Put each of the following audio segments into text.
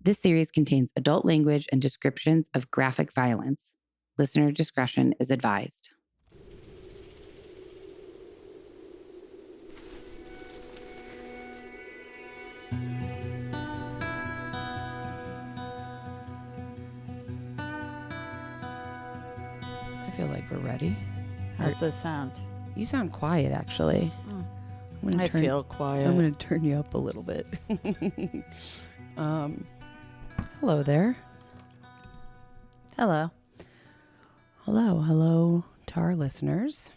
This series contains adult language and descriptions of graphic violence. Listener discretion is advised. I feel like we're ready. How's this sound? You sound quiet, actually. I feel quiet. I'm going to turn you up a little bit. Hello there. Hello. Hello to our listeners.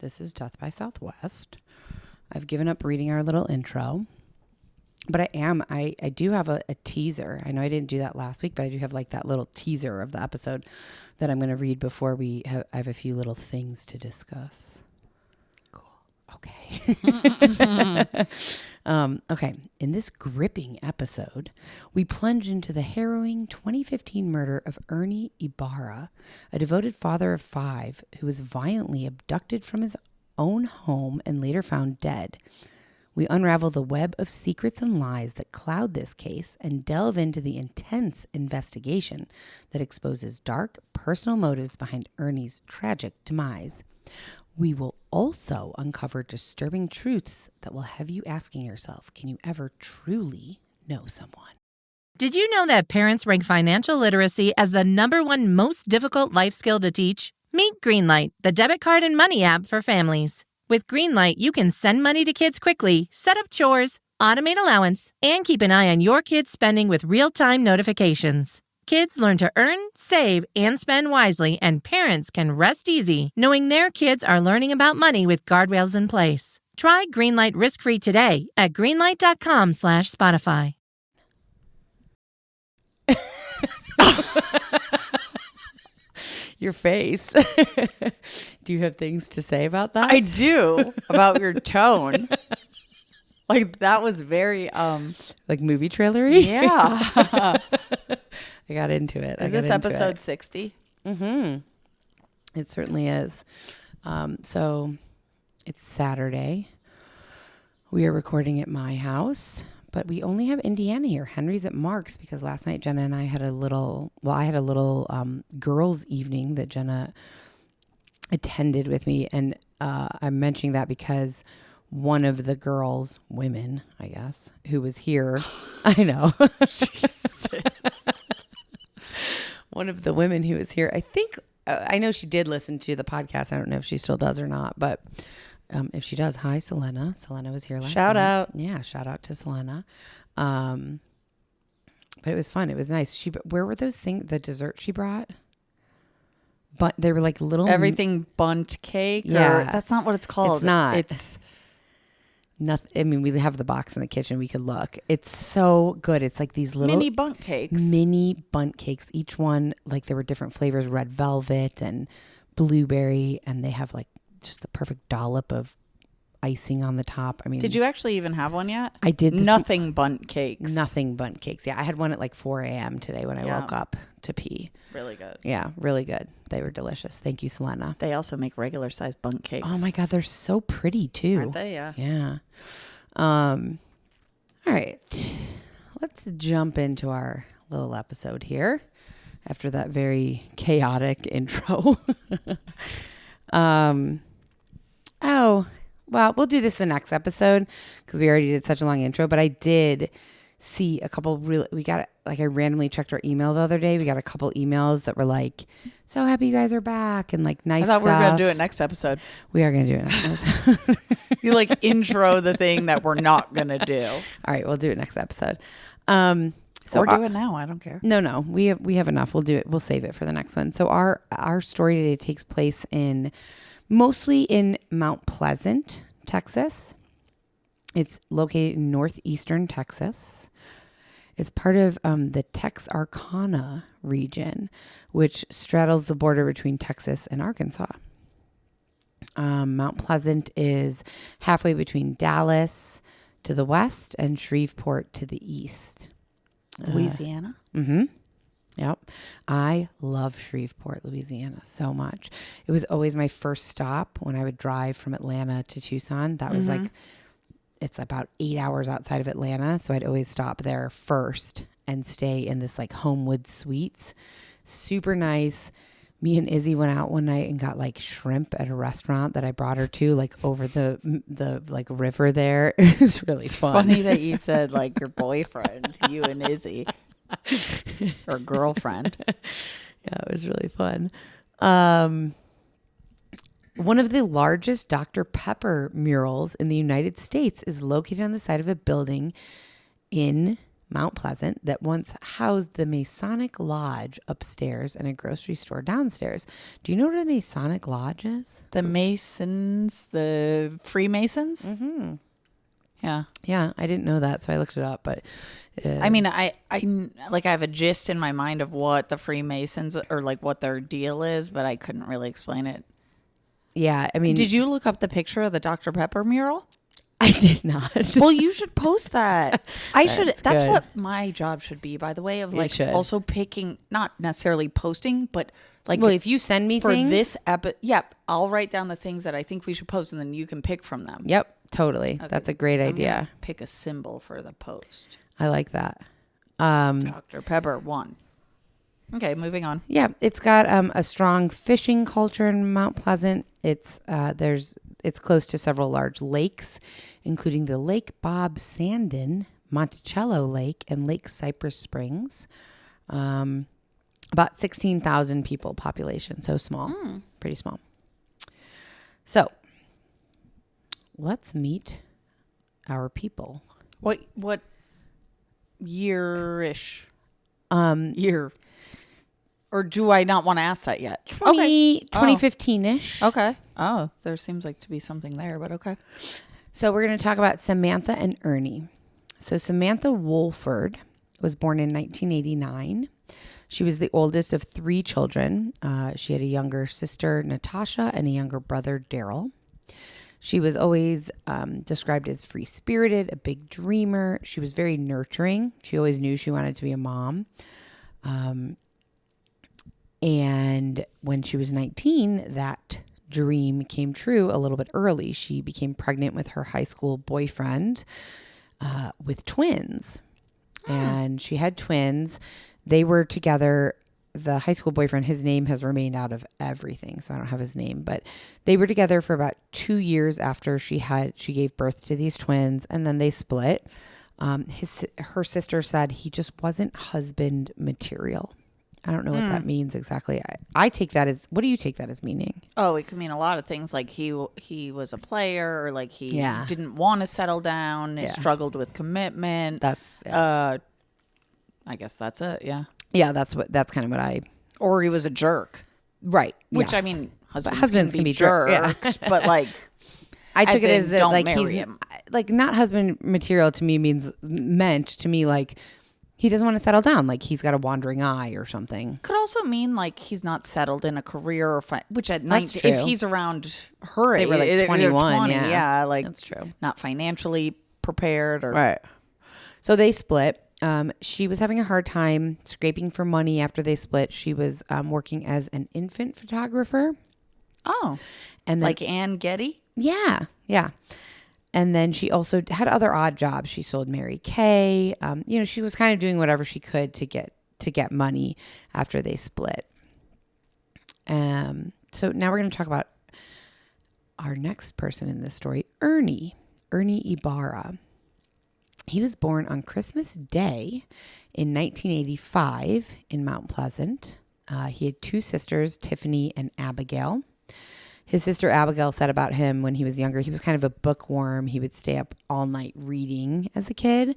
This is Death by Southwest. I've given up reading our little intro, but I do have a teaser. I know I didn't do that last week, but I do have like that little teaser of the episode that I'm going to read before I have a few little things to discuss. Okay. Okay. In this gripping episode, we plunge into the harrowing 2015 murder of Ernie Ibarra, a devoted father of 5 who was violently abducted from his own home and later found dead. We unravel the web of secrets and lies that cloud this case and delve into the intense investigation that exposes dark, personal motives behind Ernie's tragic demise. We will also uncover disturbing truths that will have you asking yourself, can you ever truly know someone? Did you know that parents rank financial literacy as the #1 most difficult life skill to teach? Meet Greenlight, the debit card and money app for families. With Greenlight, you can send money to kids quickly, set up chores, automate allowance, and keep an eye on your kids' spending with real-time notifications. Kids learn to earn, save, and spend wisely, and parents can rest easy knowing their kids are learning about money with guardrails in place. Try Greenlight risk-free today at greenlight.com/Spotify. Your face. Do you have things to say about that? I do, about your tone. Like, that was very, like movie trailery? yeah. I got into it. Is this episode 60? Mm-hmm. It certainly is. So it's Saturday. We are recording at my house, but we only have Indiana here. Henry's at Mark's because last night Jenna and I had I had a little girls' evening that Jenna attended with me. And I'm mentioning that because one of the women, I guess, who was here, I know. Jesus. One of the women who was here, I think, I know she did listen to the podcast. I don't know if she still does or not, but if she does, hi, Selena. Selena was here last night. Shout out. Yeah, shout out to Selena. But it was fun. It was nice. Where were those things, the dessert she brought? But they were like little... Everything bunt cake? Yeah. That's not what it's called. It's not. It's... Nothing. I mean, we have the box in the kitchen. We could look. It's so good. It's like these little mini bunt cakes. Each one, like there were different flavors, red velvet and blueberry, and they have like just the perfect dollop of icing on the top. I mean, did you actually even have one yet? I did. Nothing bunt cakes. Nothing bunt cakes. Yeah, I had one at like 4 a.m. today when I woke up to pee. Really good. Yeah, really good. They were delicious. Thank you, Selena. They also make regular size bunt cakes. Oh my God, they're so pretty too. Aren't they? Yeah. Yeah. All right. Let's jump into our little episode here after that very chaotic intro. Well, we'll do this the next episode because we already did such a long intro, but I did see a couple I randomly checked our email the other day. We got a couple emails that were like, so happy you guys are back and like nice stuff. I thought we were going to do it next episode. We are going to do it next episode. You like intro the thing that we're not going to do. All right, we'll do it next episode. Or do it now. I don't care. No. We have enough. We'll do it. We'll save it for the next one. So our story today takes place mostly in Mount Pleasant, Texas. It's located in northeastern Texas. It's part of the Texarkana region, which straddles the border between Texas and Arkansas. Mount Pleasant is halfway between Dallas to the west and Shreveport to the east. Louisiana? Mm-hmm. Yep. I love Shreveport, Louisiana so much. It was always my first stop when I would drive from Atlanta to Tucson. That was like, it's about 8 hours outside of Atlanta. So I'd always stop there first and stay in this like Homewood Suites. Super nice. Me and Izzy went out one night and got like shrimp at a restaurant that I brought her to, like over the like river there. It was really fun. Funny that you said like your boyfriend, you and Izzy, or girlfriend. Yeah, it was really fun. One of the largest Dr. Pepper murals in the United States is located on the side of a building in Mount Pleasant that once housed the Masonic Lodge upstairs and a grocery store downstairs. Do you know what a Masonic Lodge is? The Masons, the Freemasons? Mm-hmm. Yeah. Yeah, I didn't know that, so I looked it up. But I mean, I like I have a gist in my mind of what the Freemasons or like what their deal is, but I couldn't really explain it. yeah, I mean, Did you look up the picture of the Dr. Pepper mural? I did not. Well, you should post that. That's good. what my job should be, by the way, of like should. also picking, not necessarily posting, but like Well, if you send me for things, this yep, I'll write down the things that I think we should post, and then you can pick from them. Yep, totally. Okay. That's a great idea. Pick a symbol for the post. I like that. Dr. Pepper 1. Okay, moving on. Yeah, it's got a strong fishing culture in Mount Pleasant. It's close to several large lakes, including the Lake Bob Sandin, Monticello Lake, and Lake Cypress Springs. About 16,000 people population, so small, pretty small. So let's meet our people. What year-ish? Year. Or do I not want to ask that yet? 2015-ish. Okay. Oh, there seems like to be something there, but okay. So we're going to talk about Samantha and Ernie. So Samantha Wolford was born in 1989. She was the oldest of 3 children. She had a younger sister, Natasha, and a younger brother, Daryl. She was always described as free-spirited, a big dreamer. She was very nurturing. She always knew she wanted to be a mom. And when she was 19, that dream came true a little bit early. She became pregnant with her high school boyfriend with twins. And she had twins. They were together. The high school boyfriend, his name has remained out of everything, so I don't have his name. But they were together for about 2 years after she gave birth to these twins, and then they split. Her sister said he just wasn't husband material. I don't know what that means exactly. I take that as, what do you take that as meaning? Oh, it could mean a lot of things, like he was a player, or like he didn't want to settle down, struggled with commitment. That's I guess that's it. Yeah. Yeah, that's kind of what I. Or he was a jerk, right? Which yes. I mean, husbands can be jerks, but like I took it as that, like he's him. like not husband material to me meant to me like he doesn't want to settle down, like he's got a wandering eye or something. Could also mean like he's not settled in a career or which at That's 19, true. if he's around her, They were like 21, yeah, like that's true. Not financially prepared or right. So they split. She was having a hard time scraping for money after they split. She was working as an infant photographer. Oh, and then, like Ann Getty? Yeah. And then she also had other odd jobs. She sold Mary Kay. She was kind of doing whatever she could to get money after they split. So now we're going to talk about our next person in this story, Ernie Ibarra. He was born on Christmas Day in 1985 in Mount Pleasant. He had 2 sisters, Tiffany and Abigail. His sister Abigail said about him when he was younger, he was kind of a bookworm. He would stay up all night reading as a kid.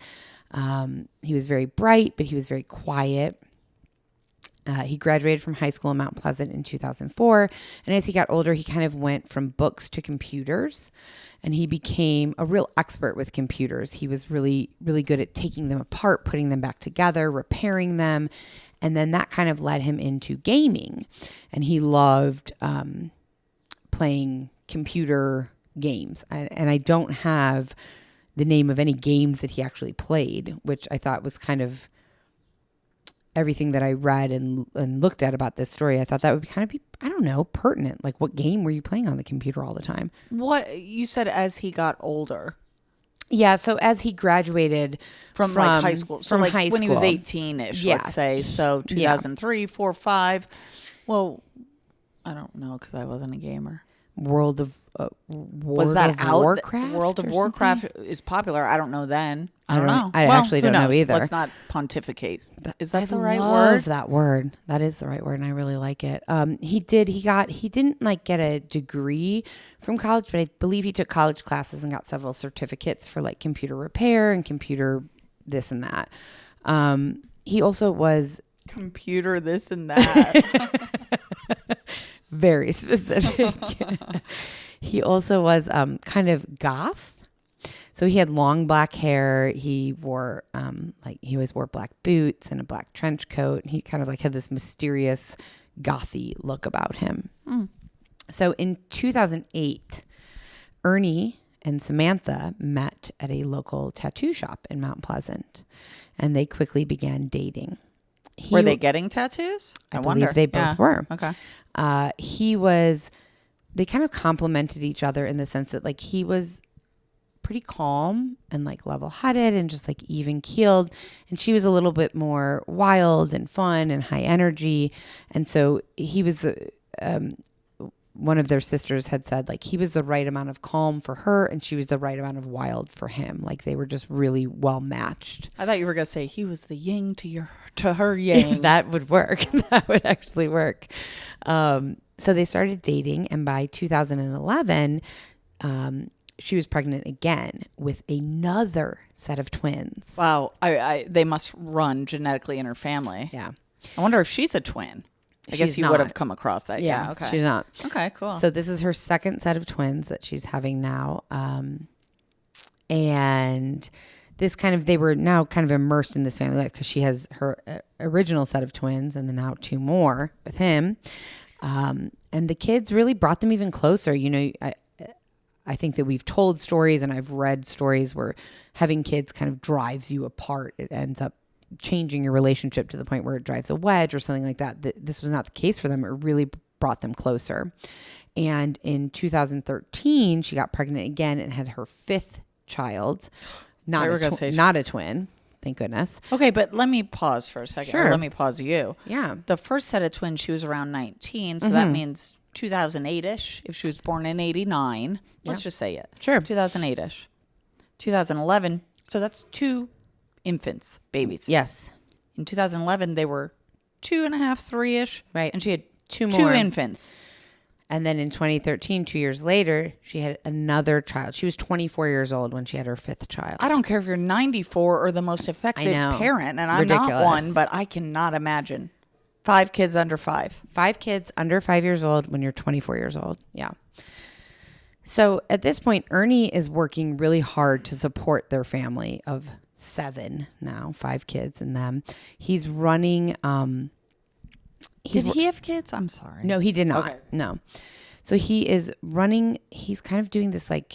He was very bright, but he was very quiet. He graduated from high school in Mount Pleasant in 2004. And as he got older, he kind of went from books to computers. And he became a real expert with computers. He was really, really good at taking them apart, putting them back together, repairing them. And then that kind of led him into gaming. And he loved playing computer games. And I don't have the name of any games that he actually played, which I thought was kind of everything that I read and looked at about this story. I thought that would be I don't know, pertinent. Like, what game were you playing on the computer all the time? What you said as he got older. Yeah, so as he graduated from like high school. So from like high when he was school. 18-ish, Yes. let's say. So 2003, 4, 5. Well, I don't know because I wasn't a gamer. World of Was that out? Warcraft? World of or Warcraft something? is popular. I don't know then. I don't know. I Well, actually who don't know knows? either. Let's not pontificate. Is that I the right love word? that word. That is the right word, and I really like it. He didn't like get a degree from college, but I believe he took college classes and got several certificates for like computer repair and computer this and that. He also was Computer this and that. very specific. He also was kind of goth. So he had long black hair. He wore he always wore black boots and a black trench coat. He kind of like had this mysterious gothy look about him. So in 2008, Ernie and Samantha met at a local tattoo shop in Mount Pleasant, and they quickly began dating. Were they getting tattoos? I believe they both were. Okay. They kind of complemented each other in the sense that like he was pretty calm and like level-headed and just like even keeled, and she was a little bit more wild and fun and high energy. And so he was one of their sisters had said like he was the right amount of calm for her and she was the right amount of wild for him. Like they were just really well matched. I thought you were gonna say he was the yin to her yang. That would work. That would actually work. So they started dating, and by 2011, she was pregnant again with another set of twins. Wow. They must run genetically in her family. Yeah. I wonder if she's a twin. I guess you would have come across that. Yeah. Okay. She's not. Okay, cool. So this is her second set of twins that she's having now. And this they were now kind of immersed in this family life because she has her original set of twins and then now two more with him. And the kids really brought them even closer. You know, I think that we've told stories and I've read stories where having kids kind of drives you apart. It ends up changing your relationship to the point where it drives a wedge or something like that. This was not the case for them. It really brought them closer. And in 2013, she got pregnant again and had her fifth child. Not a twin. Thank goodness. Okay, but let me pause for a second. Sure. Or let me pause you. Yeah. The first set of twins, she was around 19. So that means 2008-ish. If she was born in 89, let's just say it. Sure. 2008-ish. 2011. So that's two infants, babies. Yes. In 2011, they were 2.5, 3-ish. Right. And she had two two more infants. And then in 2013, 2 years later, she had another child. She was 24 years old when she had her fifth child. I don't care if you're 94 or the most effective parent, and I'm Ridiculous. not one, but I cannot imagine 5 kids under 5. 5 kids under 5 years old when you're 24 years old. Yeah. So at this point, Ernie is working really hard to support their family of 7 now, 5 kids in them. He's running... Did he have kids? I'm sorry. No, he did not. Okay. No. So he is running, he's kind of doing this like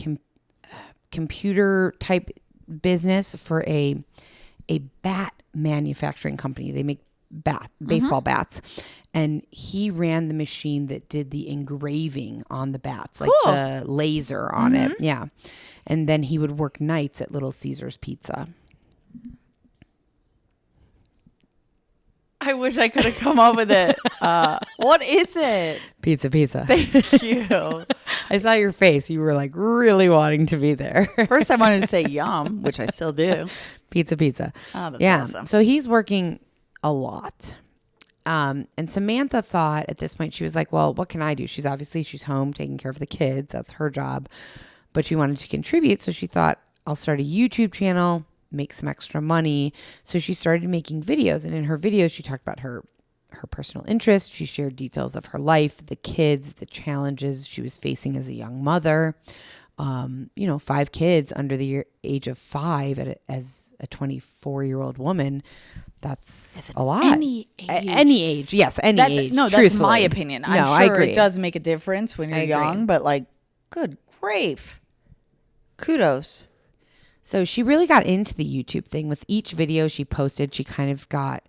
computer type business for a bat manufacturing company. They make baseball bats. And he ran the machine that did the engraving on the bats, like the laser on it. Yeah. And then he would work nights at Little Caesars Pizza. I wish I could have come up with it. What is it? Pizza. Thank you. I saw your face. You were like really wanting to be there. First, I wanted to say yum, which I still do. Pizza. Oh, that's awesome. So he's working a lot. And Samantha thought at this point, she was like, well, what can I do? She's home taking care of the kids. That's her job. But she wanted to contribute. So she thought, I'll start a YouTube channel, make some extra money. So she started making videos. And in her videos, she talked about her personal interests. She shared details of her life, the kids, the challenges she was facing as a young mother. 5 kids under the age of 5 as a 24-year-old woman. That's a lot. Any age. Any age. Yes, any age. No, that's truthfully. my opinion. I'm I sure agree. it does make a difference when you're young, but like, good grief. Kudos. So she really got into the YouTube thing. With each video she posted, she kind of got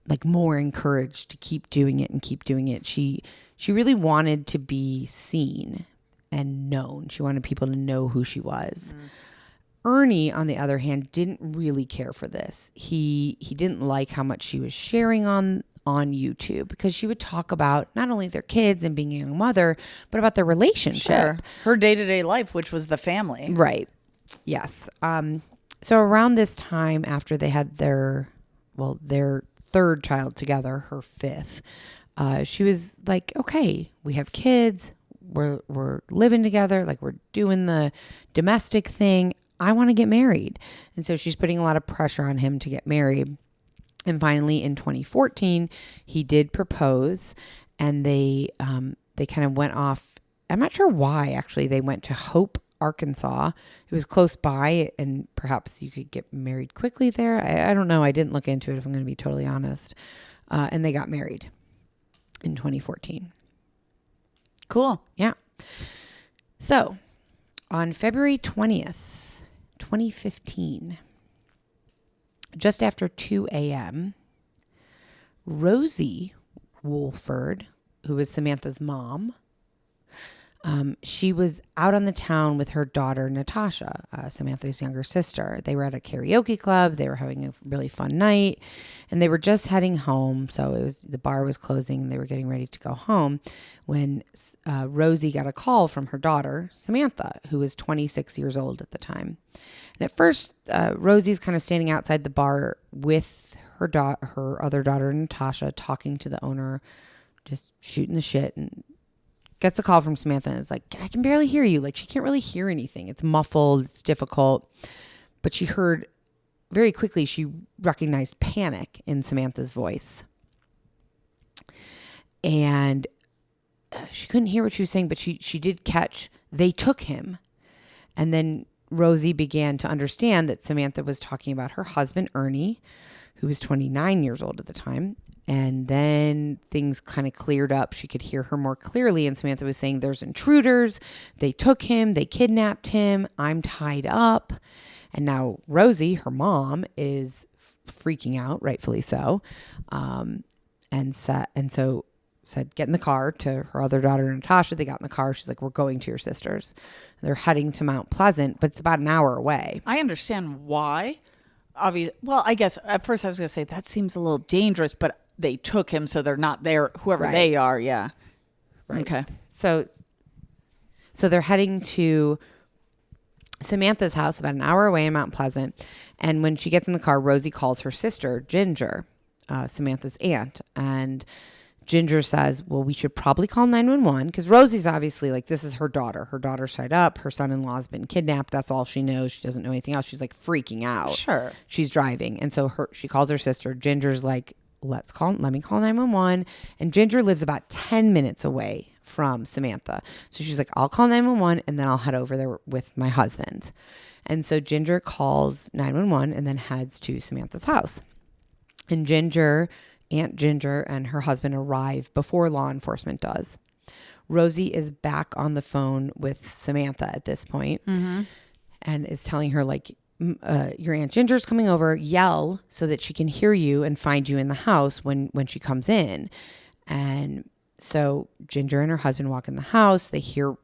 like more encouraged to keep doing it and keep doing it. She really wanted to be seen and known. She wanted people to know who she was. Ernie, on the other hand, didn't really care for this. He didn't like how much she was sharing on YouTube, because she would talk about not only their kids and being a young mother, but about their relationship. Sure. Her day-to-day life, which was the family. Right. Yes. So around this time, after they had their third child together, her fifth, she was like, okay, we have kids. We're living together. Like, we're doing the domestic thing. I want to get married. And so she's putting a lot of pressure on him to get married. And finally, in 2014, he did propose, and they kind of went off. I'm not sure why, actually. They went to Hope, Arkansas. It was close by, and perhaps you could get married quickly there. I don't know. I didn't look into it, if I'm going to be totally honest. And they got married in 2014. Cool. Yeah. So on February 20th, 2015, just after 2 a.m., Rosie Wolford, who was Samantha's mom, she was out on the town with her daughter, Natasha, Samantha's younger sister. They were at a karaoke club. They were having a really fun night, and they were just heading home. So the bar was closing, and they were getting ready to go home when Rosie got a call from her daughter, Samantha, who was 26 years old at the time. And at first, Rosie's kind of standing outside the bar with her other daughter, Natasha, talking to the owner, just shooting the shit, and gets a call from Samantha and is like, I can barely hear you. Like, she can't really hear anything. It's muffled. It's difficult. But she heard very quickly, she recognized panic in Samantha's voice. And she couldn't hear what she was saying, but she did catch, they took him. And then Rosie began to understand that Samantha was talking about her husband, Ernie, who was 29 years old at the time. And then things kind of cleared up. She could hear her more clearly. And Samantha was saying, there's intruders. They took him. They kidnapped him. I'm tied up. And now Rosie, her mom, is freaking out, rightfully so. And so said, get in the car, to her other daughter, Natasha. They got in the car. She's like, we're going to your sister's. They're heading to Mount Pleasant, but it's about an hour away. I understand why. Well, I guess at first I was going to say that seems a little dangerous, but they took him, so they're not there. Whoever Right. they are, yeah. Right. Okay. So they're heading to Samantha's house, about an hour away in Mount Pleasant. And when she gets in the car, Rosie calls her sister, Ginger, Samantha's aunt. And Ginger says, well, we should probably call 911, because Rosie's obviously like, this is her daughter. Her daughter's tied up. Her son-in-law's been kidnapped. That's all she knows. She doesn't know anything else. She's like freaking out. Sure. She's driving. And so she calls her sister. Ginger's like, let me call 911. And Ginger lives about 10 minutes away from Samantha. So she's like, I'll call 911 and then I'll head over there with my husband. And so Ginger calls 911 and then heads to Samantha's house. And Aunt Ginger and her husband arrive before law enforcement does. Rosie is back on the phone with Samantha at this point, and is telling her, like, your Aunt Ginger's coming over, yell so that she can hear you and find you in the house when she comes in. And so Ginger and her husband walk in the house. They hear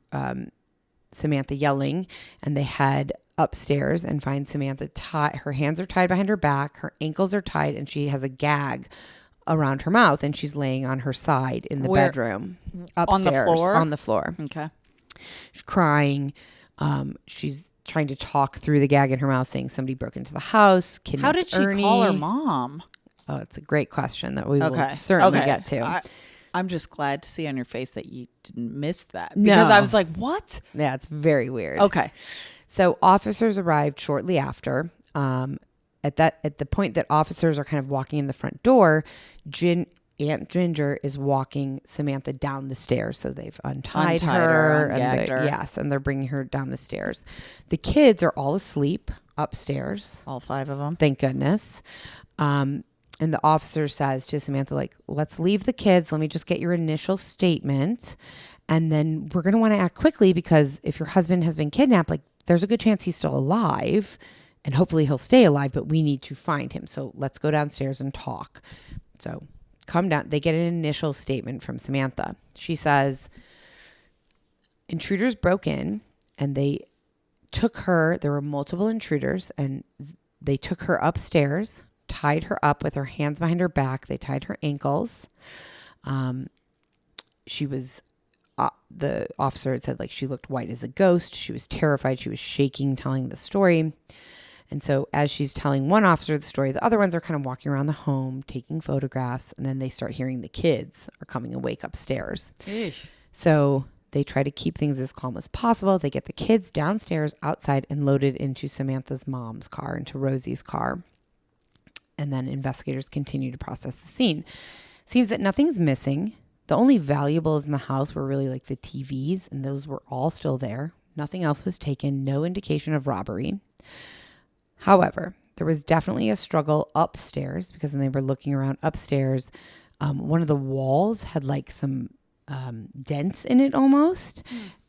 Samantha yelling, and they head upstairs and find Samantha tied. Her hands are tied behind her back. Her ankles are tied, and she has a gag around her mouth, and she's laying on her side in the bedroom upstairs on the floor. Okay. She's crying. She's trying to talk through the gag in her mouth, saying somebody broke into the house, kidnapped How did she Ernie. call her mom? Oh, it's a great question that we will certainly get to. I'm just glad to see on your face that you didn't miss that, because I was like, what? Yeah, it's very weird. Okay. So officers arrived shortly after. At the point that officers are kind of walking in the front door, Aunt Ginger is walking Samantha down the stairs. So they've untied her, ungagged her. Yes, and they're bringing her down the stairs. The kids are all asleep upstairs. All 5 of them. Thank goodness. And the officer says to Samantha, like, let's leave the kids. Let me just get your initial statement. And then we're going to want to act quickly, because if your husband has been kidnapped, like, there's a good chance he's still alive. And hopefully he'll stay alive, but we need to find him. So let's go downstairs and talk. So come down. They get an initial statement from Samantha. She says, intruders broke in and they took her, there were multiple intruders, and they took her upstairs, tied her up with her hands behind her back. They tied her ankles. She was, the officer had said, like, she looked white as a ghost. She was terrified. She was shaking, telling the story. And so as she's telling one officer the story, the other ones are kind of walking around the home, taking photographs. And then they start hearing the kids are coming awake upstairs. Eesh. So they try to keep things as calm as possible. They get the kids downstairs outside and loaded into Samantha's mom's car, into Rosie's car. And then investigators continue to process the scene. Seems that nothing's missing. The only valuables in the house were really like the TVs, and those were all still there. Nothing else was taken. No indication of robbery. However, there was definitely a struggle upstairs, because when they were looking around upstairs, one of the walls had like some dents in it almost,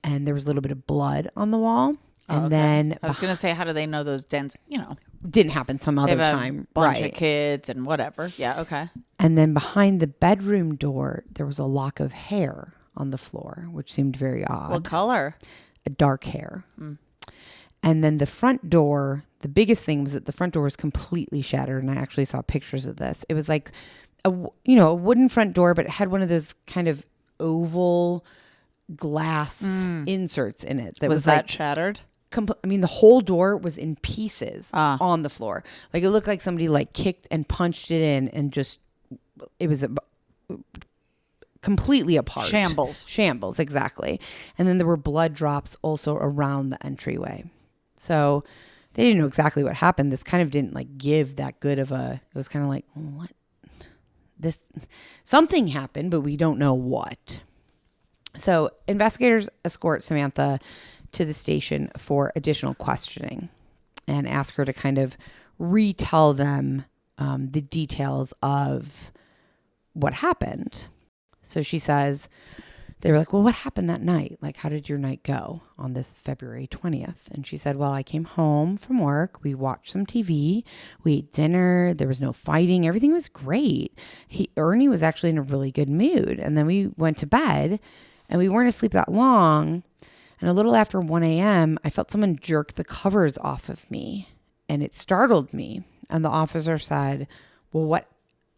and there was a little bit of blood on the wall. And then I was going to say, how do they know those dents, didn't happen some other time. Bunch of kids and whatever. Yeah. Okay. And then behind the bedroom door, there was a lock of hair on the floor, which seemed very odd. What color? A dark hair. And then the front door, the biggest thing was that the front door was completely shattered. And I actually saw pictures of this. It was like a wooden front door, but it had one of those kind of oval glass inserts in it. Was that like, shattered? the whole door was in pieces on the floor. Like, it looked like somebody like kicked and punched it in, and just, it was completely apart. Shambles, exactly. And then there were blood drops also around the entryway. So they didn't know exactly what happened. This kind of didn't like give that good of a, it was kind of like, what? Something happened, but we don't know what. So investigators escort Samantha to the station for additional questioning and ask her to kind of retell them the details of what happened. So she says, they were like, well, what happened that night? Like, how did your night go on this February 20th? And she said, well, I came home from work. We watched some TV. We ate dinner. There was no fighting. Everything was great. Ernie was actually in a really good mood. And then we went to bed, and we weren't asleep that long. And a little after 1 a.m., I felt someone jerk the covers off of me, and it startled me. And the officer said, well,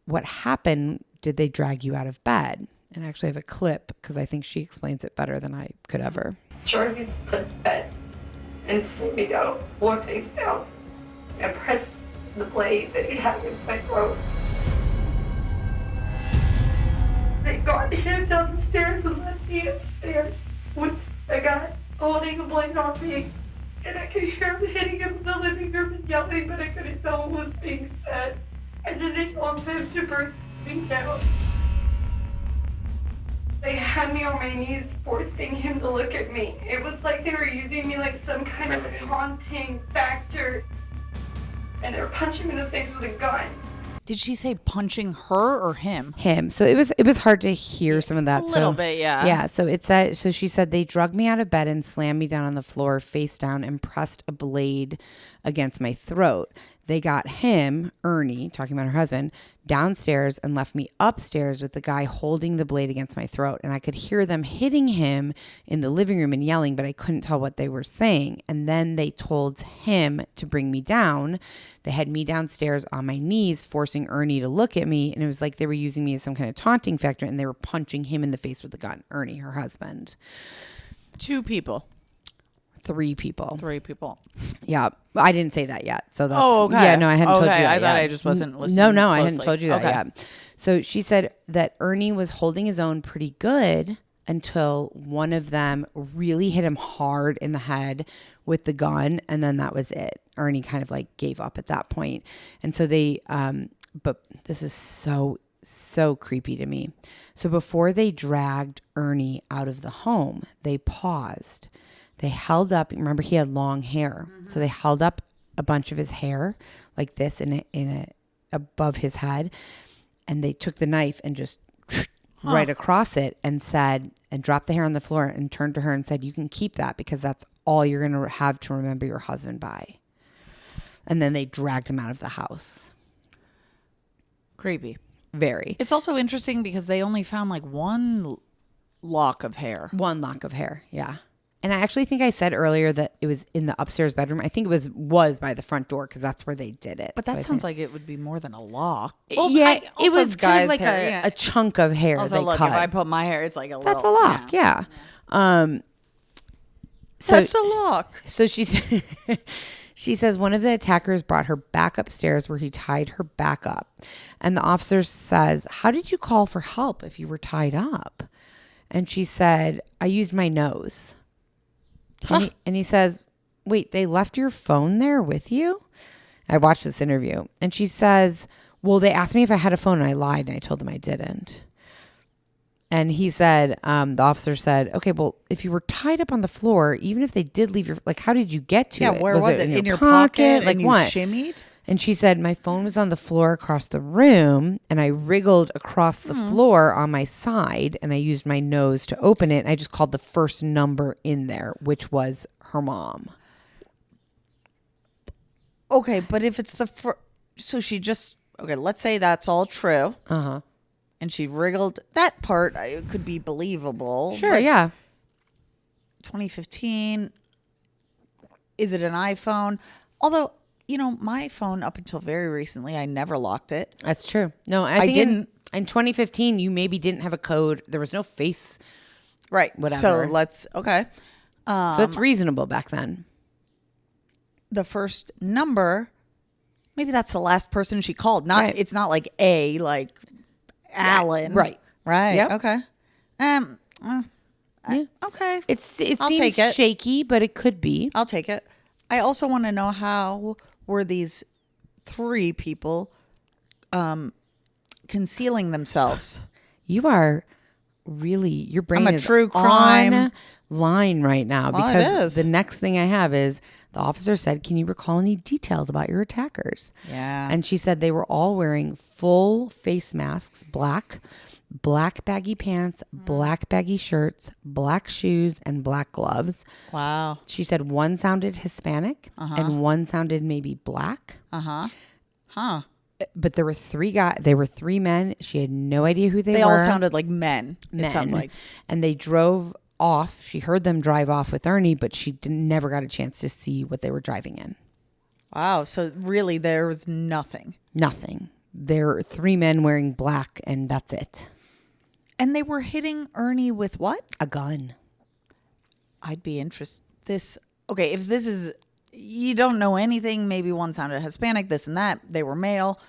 what happened? Did they drag you out of bed? And I actually have a clip, because I think she explains it better than I could ever. Jordan put the bed and slammed me down, floor face down, and pressed the blade that he had against my throat. They got him down the stairs and left me upstairs with a guy holding a blade on me. And I could hear him hitting him in the living room and yelling, but I couldn't tell what was being said. And then they told him to bring me down. They had me on my knees, forcing him to look at me. It was like they were using me like some kind of taunting factor. And they were punching me in the face with a gun. Did she say punching her or him? Him. So it was hard to hear some of that. A little bit, yeah. Yeah. So she said they drugged me out of bed and slammed me down on the floor, face down, and pressed a blade against my throat. They got him, Ernie, talking about her husband, downstairs and left me upstairs with the guy holding the blade against my throat. And I could hear them hitting him in the living room and yelling, but I couldn't tell what they were saying. And then they told him to bring me down. They had me downstairs on my knees, forcing Ernie to look at me. And it was like they were using me as some kind of taunting factor, and they were punching him in the face with a gun. Ernie, her husband. 2 people. 3 people. 3 people. Yeah. I didn't say that yet. So that's, okay. Yeah, no, I hadn't told you that I thought yet. I just wasn't listening. No, closely. I hadn't told you that yet. So she said that Ernie was holding his own pretty good until one of them really hit him hard in the head with the gun. And then that was it. Ernie kind of like gave up at that point. And so they, but this is so creepy to me. So before they dragged Ernie out of the home, they paused. They held up, remember he had long hair. Mm-hmm. So they held up a bunch of his hair like this in a above his head. And they took the knife and just right across it and said, and dropped the hair on the floor and turned to her and said, you can keep that because that's all you're going to have to remember your husband by. And then they dragged him out of the house. Creepy. Very. It's also interesting because they only found like one lock of hair. One lock of hair. Yeah. And I actually think I said earlier that it was in the upstairs bedroom. I think it was by the front door because that's where they did it. But that sounds like it would be more than a lock. it was kind of like a chunk of hair. Also, they look, cut. if I put my hair, it's like a That's a little, lock, yeah. That's a lock. So she says one of the attackers brought her back upstairs where he tied her back up. And the officer says, how did you call for help if you were tied up? And she said, I used my nose. Huh. And he says, wait, they left your phone there with you? I watched this interview. And she says, well, they asked me if I had a phone and I lied and I told them I didn't. And he said, the officer said, okay, well, if you were tied up on the floor, even if they did leave your, like, how did you get to it? Yeah, where was it? In your pocket? pocket? Like and you what? shimmied? And she said, my phone was on the floor across the room and I wriggled across the floor on my side and I used my nose to open it. And I just called the first number in there, which was her mom. Okay, but if it's the first, so she just, okay, let's say that's all true. Uh-huh. And she wriggled, that part could be believable. Sure, but yeah. 2015, is it an iPhone? Although, you know, my phone up until very recently, I never locked it. That's true. No, I think didn't. In 2015, you maybe didn't have a code. There was no face. Right. Whatever. So let's, okay. So it's reasonable back then. The first number, maybe that's the last person she called. Not, Right. It's not like like Alan. Right. Right. Yep. Okay. Yeah. Okay. It I'll seems take it. shaky, but it could be. I'll take it. I also want to know how were these three people concealing themselves? You are really, your brain I'm a is true crime line right now Well, because it is. the next thing I have is the officer said, can you recall any details about your attackers? Yeah. And she said they were all wearing full face masks, black baggy pants, black baggy shirts, black shoes, and black gloves. Wow. She said one sounded Hispanic and one sounded maybe black. Uh-huh. Huh. But there were they were three men. She had no idea who they were. They all sounded like men. Men. It sounds like. And they drove off. She heard them drive off with Ernie, but she never got a chance to see what they were driving in. Wow. So really there was nothing. Nothing. There are three men wearing black and that's it. And they were hitting Ernie with what? A gun. I'd be interested. Okay, if this is, you don't know anything, maybe one sounded Hispanic, this and that, they were male.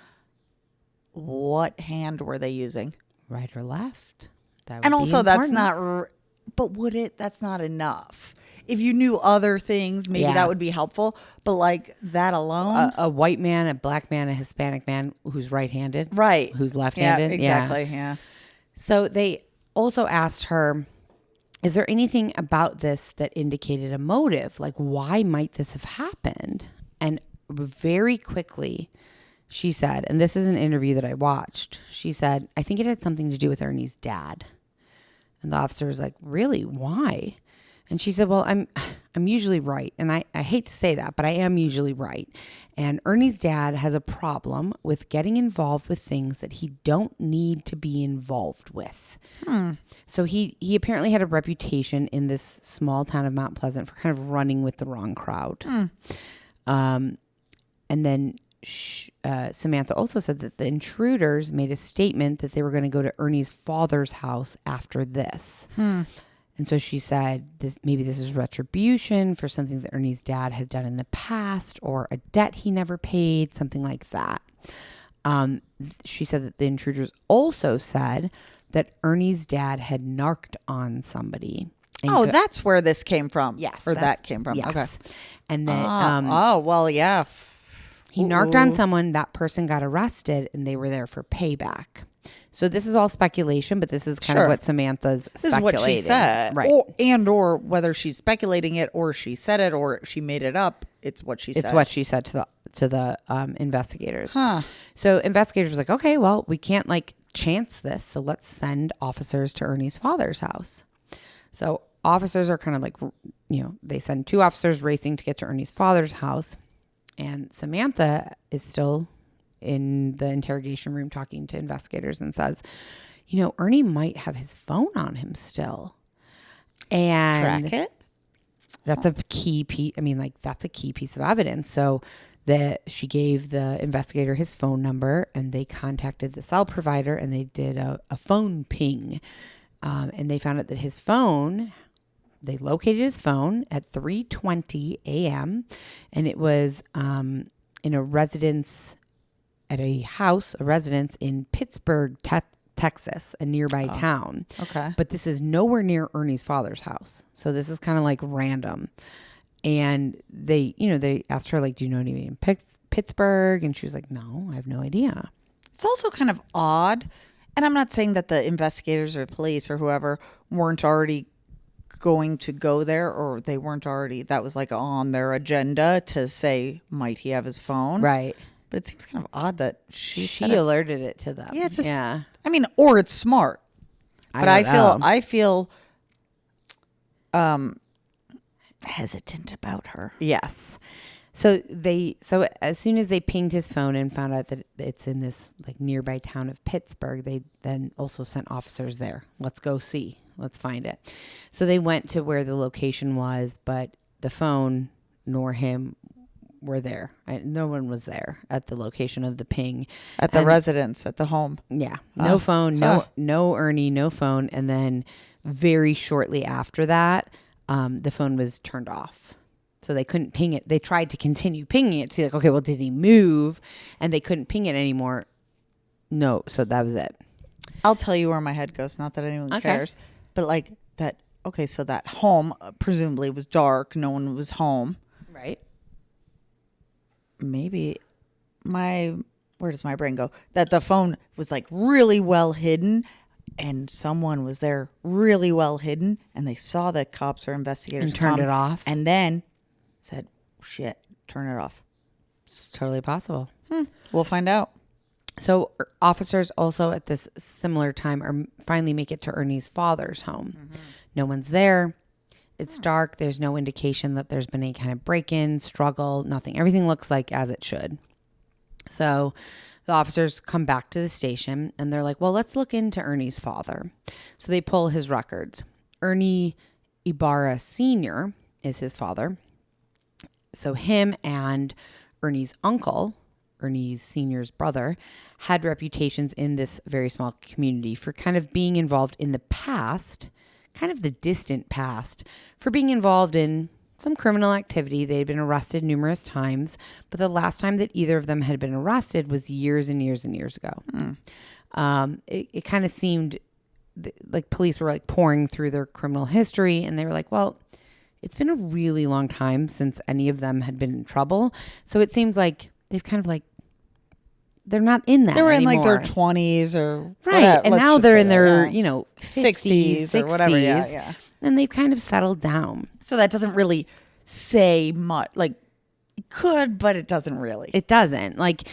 What hand were they using? Right or left. That would And be also that's important. not, but that's not enough. If you knew other things, maybe Yeah. that would be helpful. But like that alone. A white man, a black man, a Hispanic man who's right-handed. Right. Who's left-handed. Yeah, exactly. Yeah. So they also asked her, is there anything about this that indicated a motive? Like, why might this have happened? And very quickly, she said, and this is an interview that I watched, she said, I think it had something to do with Ernie's dad. And the officer was like, really? Why? And she said, well, I'm usually right. And I hate to say that, but I am usually right. And Ernie's dad has a problem with getting involved with things that he don't need to be involved with. So he apparently had a reputation in this small town of Mount Pleasant for kind of running with the wrong crowd. And then Samantha also said that the intruders made a statement that they were going to go to Ernie's father's house after this. And so she said, maybe this is retribution for something that Ernie's dad had done in the past or a debt he never paid, something like that. She said that the intruders also said that Ernie's dad had narked on somebody. And That's where this came from. Yes. Or that came from. Yes. Okay. And then well, yeah. he narked on someone, that person got arrested, and they were there for payback. So this is all speculation, but this is kind of what Samantha's This speculating. is what she said. Right. Or whether she's speculating it or she said it or she made it up. It's what she said. It's what she said to the investigators. Huh. So investigators were like, okay, well, we can't chance this. So let's send officers to Ernie's father's house. So officers are kind of they send two officers racing to get to Ernie's father's house. And Samantha is still in the interrogation room talking to investigators and says, Ernie might have his phone on him still. And Track it? That's a key piece. I mean, like, that's a key piece of evidence. So that she gave the investigator his phone number, and they contacted the cell provider, and they did a phone ping. And they found out that his phone, they located his phone at 3:20 a.m. and it was in a residence in Pittsburgh, Texas, a nearby town. Okay. But this is nowhere near Ernie's father's house. So this is kind of like random. And they asked her, like, do you know anybody in Pittsburgh? And she was like, no, I have no idea. It's also kind of odd. And I'm not saying that the investigators or police or whoever weren't already going to go there, or they weren't already, that was like on their agenda to say, might he have his phone? Right. But it seems kind of odd that She alerted it to them. Yeah. I mean, or it's smart. But I feel hesitant about her. Yes. So as soon as they pinged his phone and found out that it's in this like nearby town of Pittsburgh, they then also sent officers there. Let's go see. Let's find it. So they went to where the location was, but the phone nor him were there. No one was there at the location of the ping. At the residence, at the home. Yeah. No phone, no Ernie, no phone. And then very shortly after that, the phone was turned off. So they couldn't ping it. They tried to continue pinging it to see, like, okay, well, did he move? And they couldn't ping it anymore. No. So that was it. I'll tell you where my head goes. Not that anyone cares. But like that, okay, so that home presumably was dark. No one was home. Right. Maybe where does my brain go? That the phone was like really well hidden, and someone was there really well hidden, and they saw the cops or investigators and turned it off, and then said, shit, turn it off. It's totally possible. We'll find out. So officers also at this similar time finally make it to Ernie's father's home. Mm-hmm. No one's there. It's dark. There's no indication that there's been any kind of break-in, struggle, nothing. Everything looks like as it should. So the officers come back to the station and they're like, well, let's look into Ernie's father. So they pull his records. Ernie Ibarra Sr. is his father. So him and Ernie's uncle, Ernie's Sr.'s brother, had reputations in this very small community for kind of being involved in the past, kind of the distant past, for being involved in some criminal activity. They had been arrested numerous times, but the last time that either of them had been arrested was years and years and years ago. It kind of seemed like police were like pouring through their criminal history, and they were like, well, it's been a really long time since any of them had been in trouble. So it seems like they've kind of like, they're not in that anymore. They were in like their 20s or right. Whatever. And now they're in their, 50s or whatever. Yeah. And they've kind of settled down. So that doesn't really say much. Like, it could, but it doesn't really. It doesn't. Like,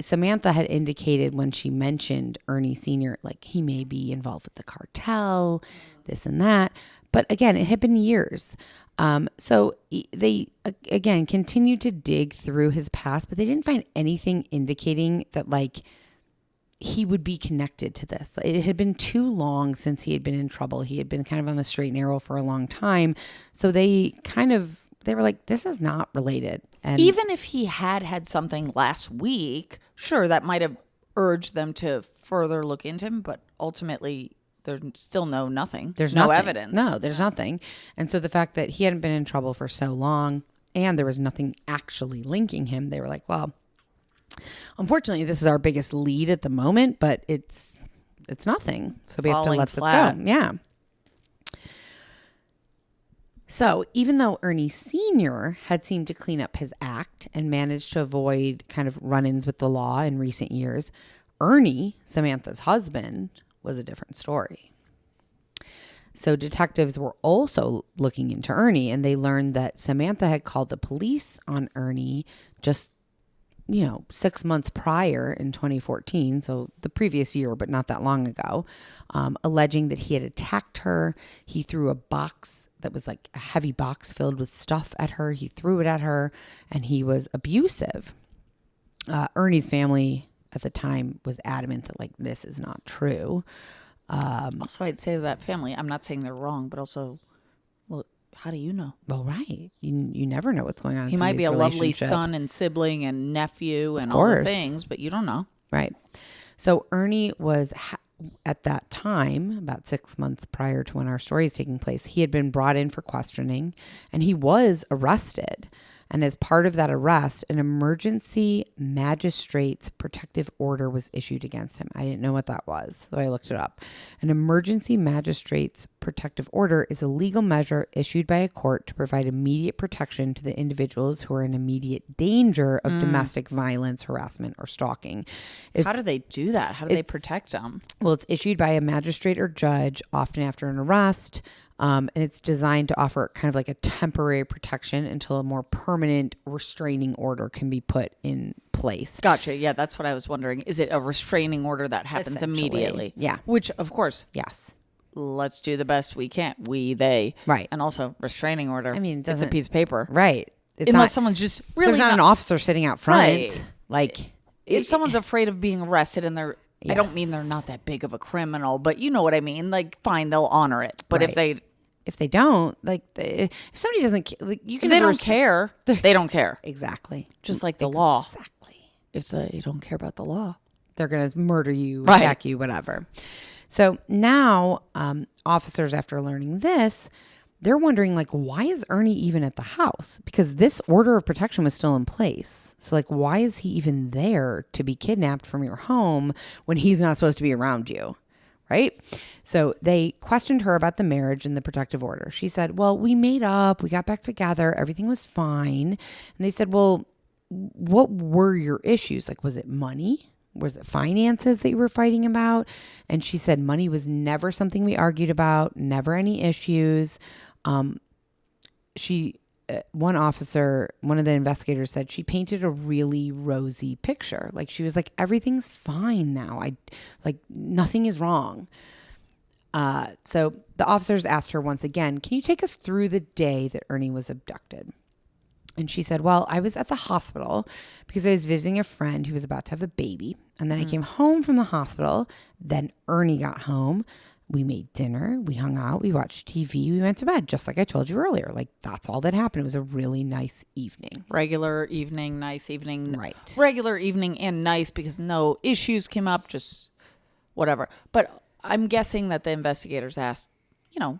Samantha had indicated when she mentioned Ernie Sr., like, he may be involved with the cartel, this and that. But again, it had been years. So they, again, continued to dig through his past, but they didn't find anything indicating that, like, he would be connected to this. It had been too long since he had been in trouble. He had been kind of on the straight and narrow for a long time. So they were like, this is not related. And even if he had something last week, sure, that might have urged them to further look into him, but ultimately there's still nothing. There's no nothing. evidence. No, there's nothing. And so the fact that he hadn't been in trouble for so long and there was nothing actually linking him, they were like, well, unfortunately, this is our biggest lead at the moment, but it's nothing. So we have to let this go. Yeah. So even though Ernie Sr. had seemed to clean up his act and managed to avoid kind of run-ins with the law in recent years, Ernie, Samantha's husband, was a different story. So detectives were also looking into Ernie, and they learned that Samantha had called the police on Ernie just 6 months prior in 2014, so the previous year, but not that long ago, alleging that he had attacked her. He threw a box that was like a heavy box filled with stuff at her. He threw it at her, and he was abusive. Ernie's family at the time was adamant that, like, this is not true. Also, I'd say to that family, I'm not saying they're wrong, but also, well, How do you know? Well, right. You never know what's going on in He might be a somebody's lovely relationship. son and sibling and nephew and all the course. things, but you don't know. Right. So Ernie was, at that time, about 6 months prior to when our story is taking place, he had been brought in for questioning and he was arrested. And as part of that arrest, an emergency magistrate's protective order was issued against him. I didn't know what that was, so I looked it up. An emergency magistrate's protective order is a legal measure issued by a court to provide immediate protection to the individuals who are in immediate danger of domestic violence, harassment, or stalking. How do they do that? How do they protect them? Well, it's issued by a magistrate or judge, often after an arrest. And it's designed to offer kind of like a temporary protection until a more permanent restraining order can be put in place. Gotcha. Yeah, that's what I was wondering. Is it a restraining order that happens immediately? Yeah. Which, of course, Yes. let's do the best we can. We, they. Right. And also, restraining order. I mean, it it's a doesn't- piece of paper. Right. It's Unless not, someone's just really there's not an officer sitting out front. Right. Like, If someone's afraid of being arrested and they're, I don't mean they're not that big of a criminal, but you know what I mean. Like, fine, they'll honor it. But Right. if they don't, like, if somebody doesn't, like, you can if they never don't care, they don't care. Exactly. Just like the law. Exactly. If they don't care about the law. They're going to murder you, Right. attack you, whatever. So now officers, after learning this, they're wondering, like, why is Ernie even at the house? Because this order of protection was still in place. So, like, why is he even there to be kidnapped from your home when he's not supposed to be around you? Right? So they questioned her about the marriage and the protective order. She said, well, we made up, we got back together, everything was fine. And they said, well, what were your issues? Like, was it money? Was it finances that you were fighting about? And she said, money was never something we argued about, never any issues. One officer, one of the investigators said she painted a really rosy picture. Like, she was like, everything's fine now. Nothing is wrong. So the officers asked her once again, can you take us through the day that Ernie was abducted? And she said, well, I was at the hospital because I was visiting a friend who was about to have a baby. And then I came home from the hospital. Then Ernie got home. We made dinner. We hung out. We watched TV. We went to bed, just like I told you earlier. Like, that's all that happened. It was a really nice evening. Regular evening, nice evening. Right. Regular evening and nice because no issues came up, just whatever. But I'm guessing that the investigators asked,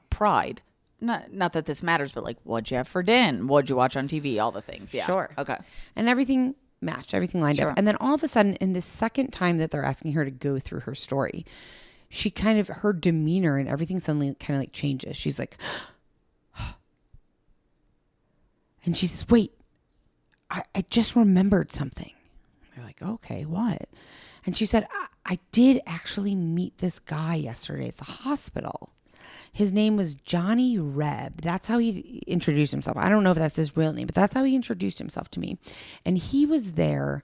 pride. Not that this matters, but like, what'd you have for dinner? What'd you watch on TV? All the things. Yeah. Sure. Okay. And everything matched. Everything lined up. And then all of a sudden, in the second time that they're asking her to go through her story, she kind of, her demeanor and everything suddenly kind of like changes. She's like, and she says, wait, I just remembered something. They're like, okay, what? And she said, I did actually meet this guy yesterday at the hospital. His name was Johnny Reb. That's how he introduced himself. I don't know if that's his real name, but that's how he introduced himself to me. And he was there,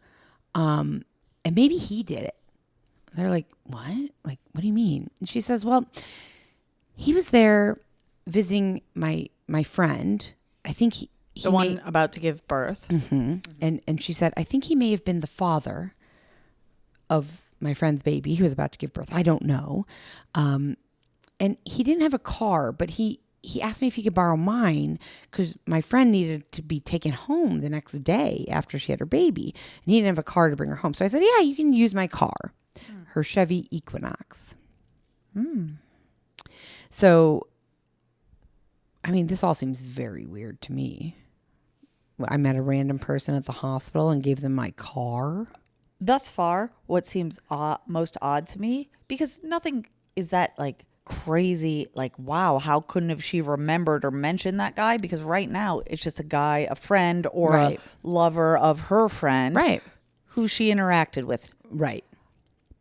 and maybe he did it. They're like, what? Like, what do you mean? And she says, well, he was there visiting my friend. I think he the one about to give birth. Mm-hmm. And she said, I think he may have been the father of my friend's baby who was about to give birth. I don't know. And he didn't have a car, but he asked me if he could borrow mine because my friend needed to be taken home the next day after she had her baby. And he didn't have a car to bring her home. So I said, yeah, you can use my car, her Chevy Equinox. So, I mean, this all seems very weird to me. I met a random person at the hospital and gave them my car. Thus far, what seems most odd to me, because nothing is that like crazy, like, wow, how couldn't have she remembered or mentioned that guy? Because right now it's just a guy, a friend or a lover of her friend, right, who she interacted with. Right.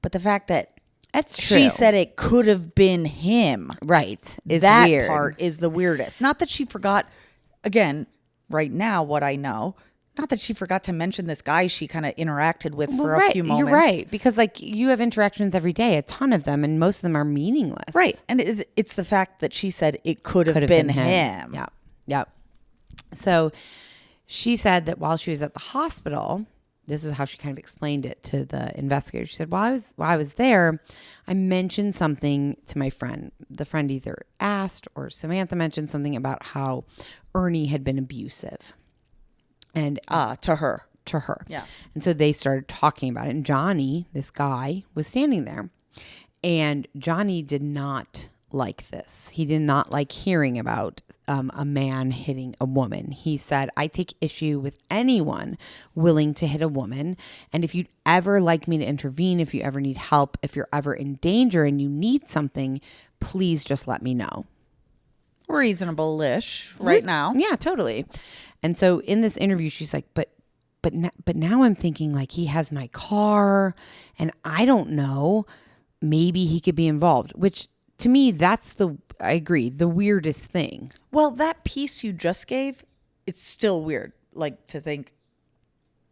But the fact that that's true. She said it could have been him. Right. It's that weird. part is the weirdest. Not that she forgot, again, right now, what I know, not that she forgot to mention this guy she kind of interacted with for a few moments. You're right. Because like you have interactions every day, a ton of them, and most of them are meaningless. Right. And it's the fact that she said it could have been him. Yeah. Yep. So she said that while she was at the hospital, this is how she kind of explained it to the investigator. She said, while I was there, I mentioned something to my friend. The friend either asked or Samantha mentioned something about how Ernie had been abusive. And to her. Yeah. And so they started talking about it. And Johnny, this guy, was standing there. And Johnny did not like this. He did not like hearing about a man hitting a woman. He said, I take issue with anyone willing to hit a woman. And if you'd ever like me to intervene, if you ever need help, if you're ever in danger and you need something, please just let me know. Reasonable-ish right now. Yeah, totally. And so in this interview, she's like, but now I'm thinking like he has my car and I don't know, maybe he could be involved, which to me, I agree, the weirdest thing. Well, that piece you just gave, it's still weird, like to think,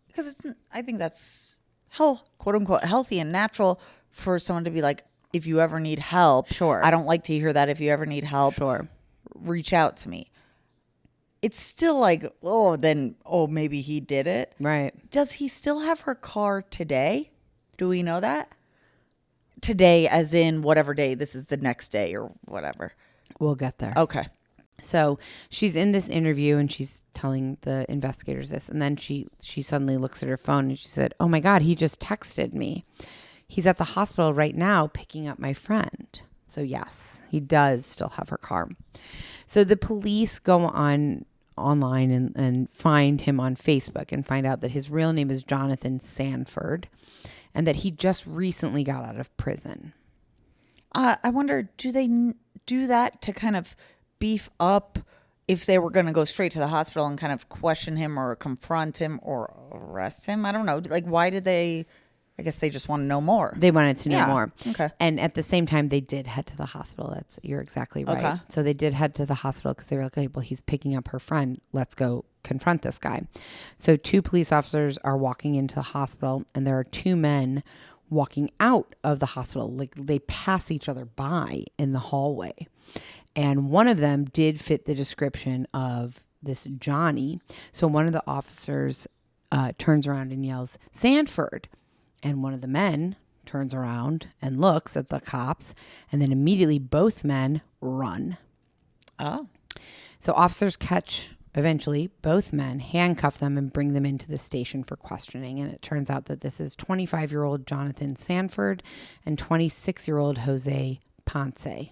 because I think that's quote unquote healthy and natural for someone to be like, if you ever need help, sure. I don't like to hear that. If you ever need help, sure, reach out to me. It's still like, maybe he did it. Right. Does he still have her car today? Do we know that? Today, as in whatever day, this is the next day or whatever. We'll get there. Okay. So she's in this interview and she's telling the investigators this. And then she suddenly looks at her phone and she said, oh my God, he just texted me. He's at the hospital right now picking up my friend. So yes, he does still have her car. So the police go online and find him on Facebook and find out that his real name is Jonathan Sanford and that he just recently got out of prison. I wonder, do they do that to kind of beef up if they were going to go straight to the hospital and kind of question him or confront him or arrest him? I don't know. Like, why did they? I guess they just want to know more. They wanted to know more. Okay. And at the same time, they did head to the hospital. You're exactly right. Okay. So they did head to the hospital because they were like, okay, well, he's picking up her friend. Let's go confront this guy. So 2 police officers are walking into the hospital and there are 2 men walking out of the hospital. Like they pass each other by in the hallway. And one of them did fit the description of this Johnny. So one of the officers turns around and yells, Sanford. And one of the men turns around and looks at the cops, and then immediately both men run. Oh. So officers catch, eventually, both men, handcuff them, and bring them into the station for questioning. And it turns out that this is 25-year-old Jonathan Sanford and 26-year-old Jose Ponce.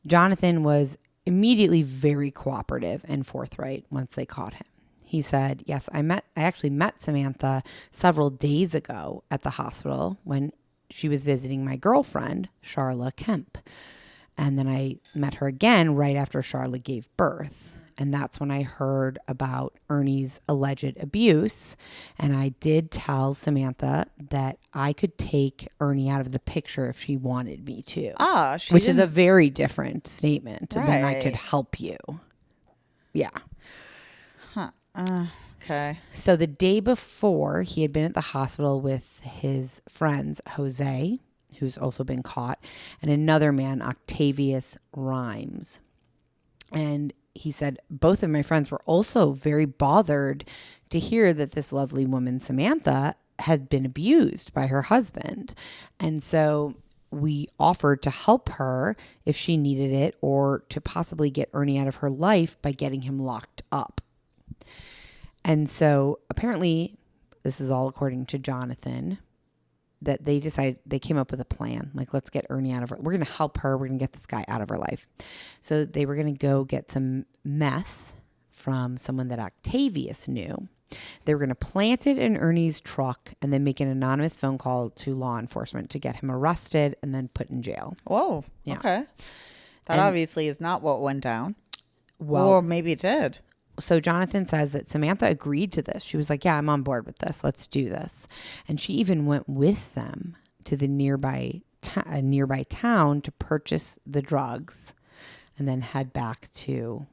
Jonathan was immediately very cooperative and forthright once they caught him. He said, yes, I actually met Samantha several days ago at the hospital when she was visiting my girlfriend, Charla Kemp. And then I met her again right after Charla gave birth. And that's when I heard about Ernie's alleged abuse. And I did tell Samantha that I could take Ernie out of the picture if she wanted me to. Which is a very different statement than I could help you. Yeah. Okay. So the day before, he had been at the hospital with his friends, Jose, who's also been caught, and another man, Octavius Rhymes. And he said, both of my friends were also very bothered to hear that this lovely woman, Samantha, had been abused by her husband. And so we offered to help her if she needed it or to possibly get Ernie out of her life by getting him locked up. And so apparently, this is all according to Jonathan, that they came up with a plan. Like, let's get Ernie out of her. We're going to help her. We're going to get this guy out of her life. So they were going to go get some meth from someone that Octavius knew. They were going to plant it in Ernie's truck and then make an anonymous phone call to law enforcement to get him arrested and then put in jail. Whoa. Yeah. Okay. That obviously is not what went down. Well, or maybe it did. So Jonathan says that Samantha agreed to this. She was like, yeah, I'm on board with this. Let's do this. And she even went with them to the nearby town to purchase the drugs and then head back to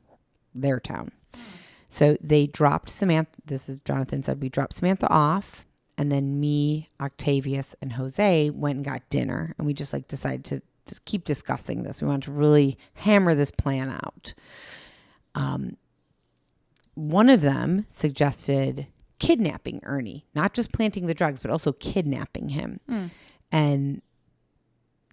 their town. So they dropped Samantha. This is Jonathan said, we dropped Samantha off. And then me, Octavius, and Jose went and got dinner. And we just decided to keep discussing this. We wanted to really hammer this plan out. One of them suggested kidnapping Ernie, not just planting the drugs, but also kidnapping him and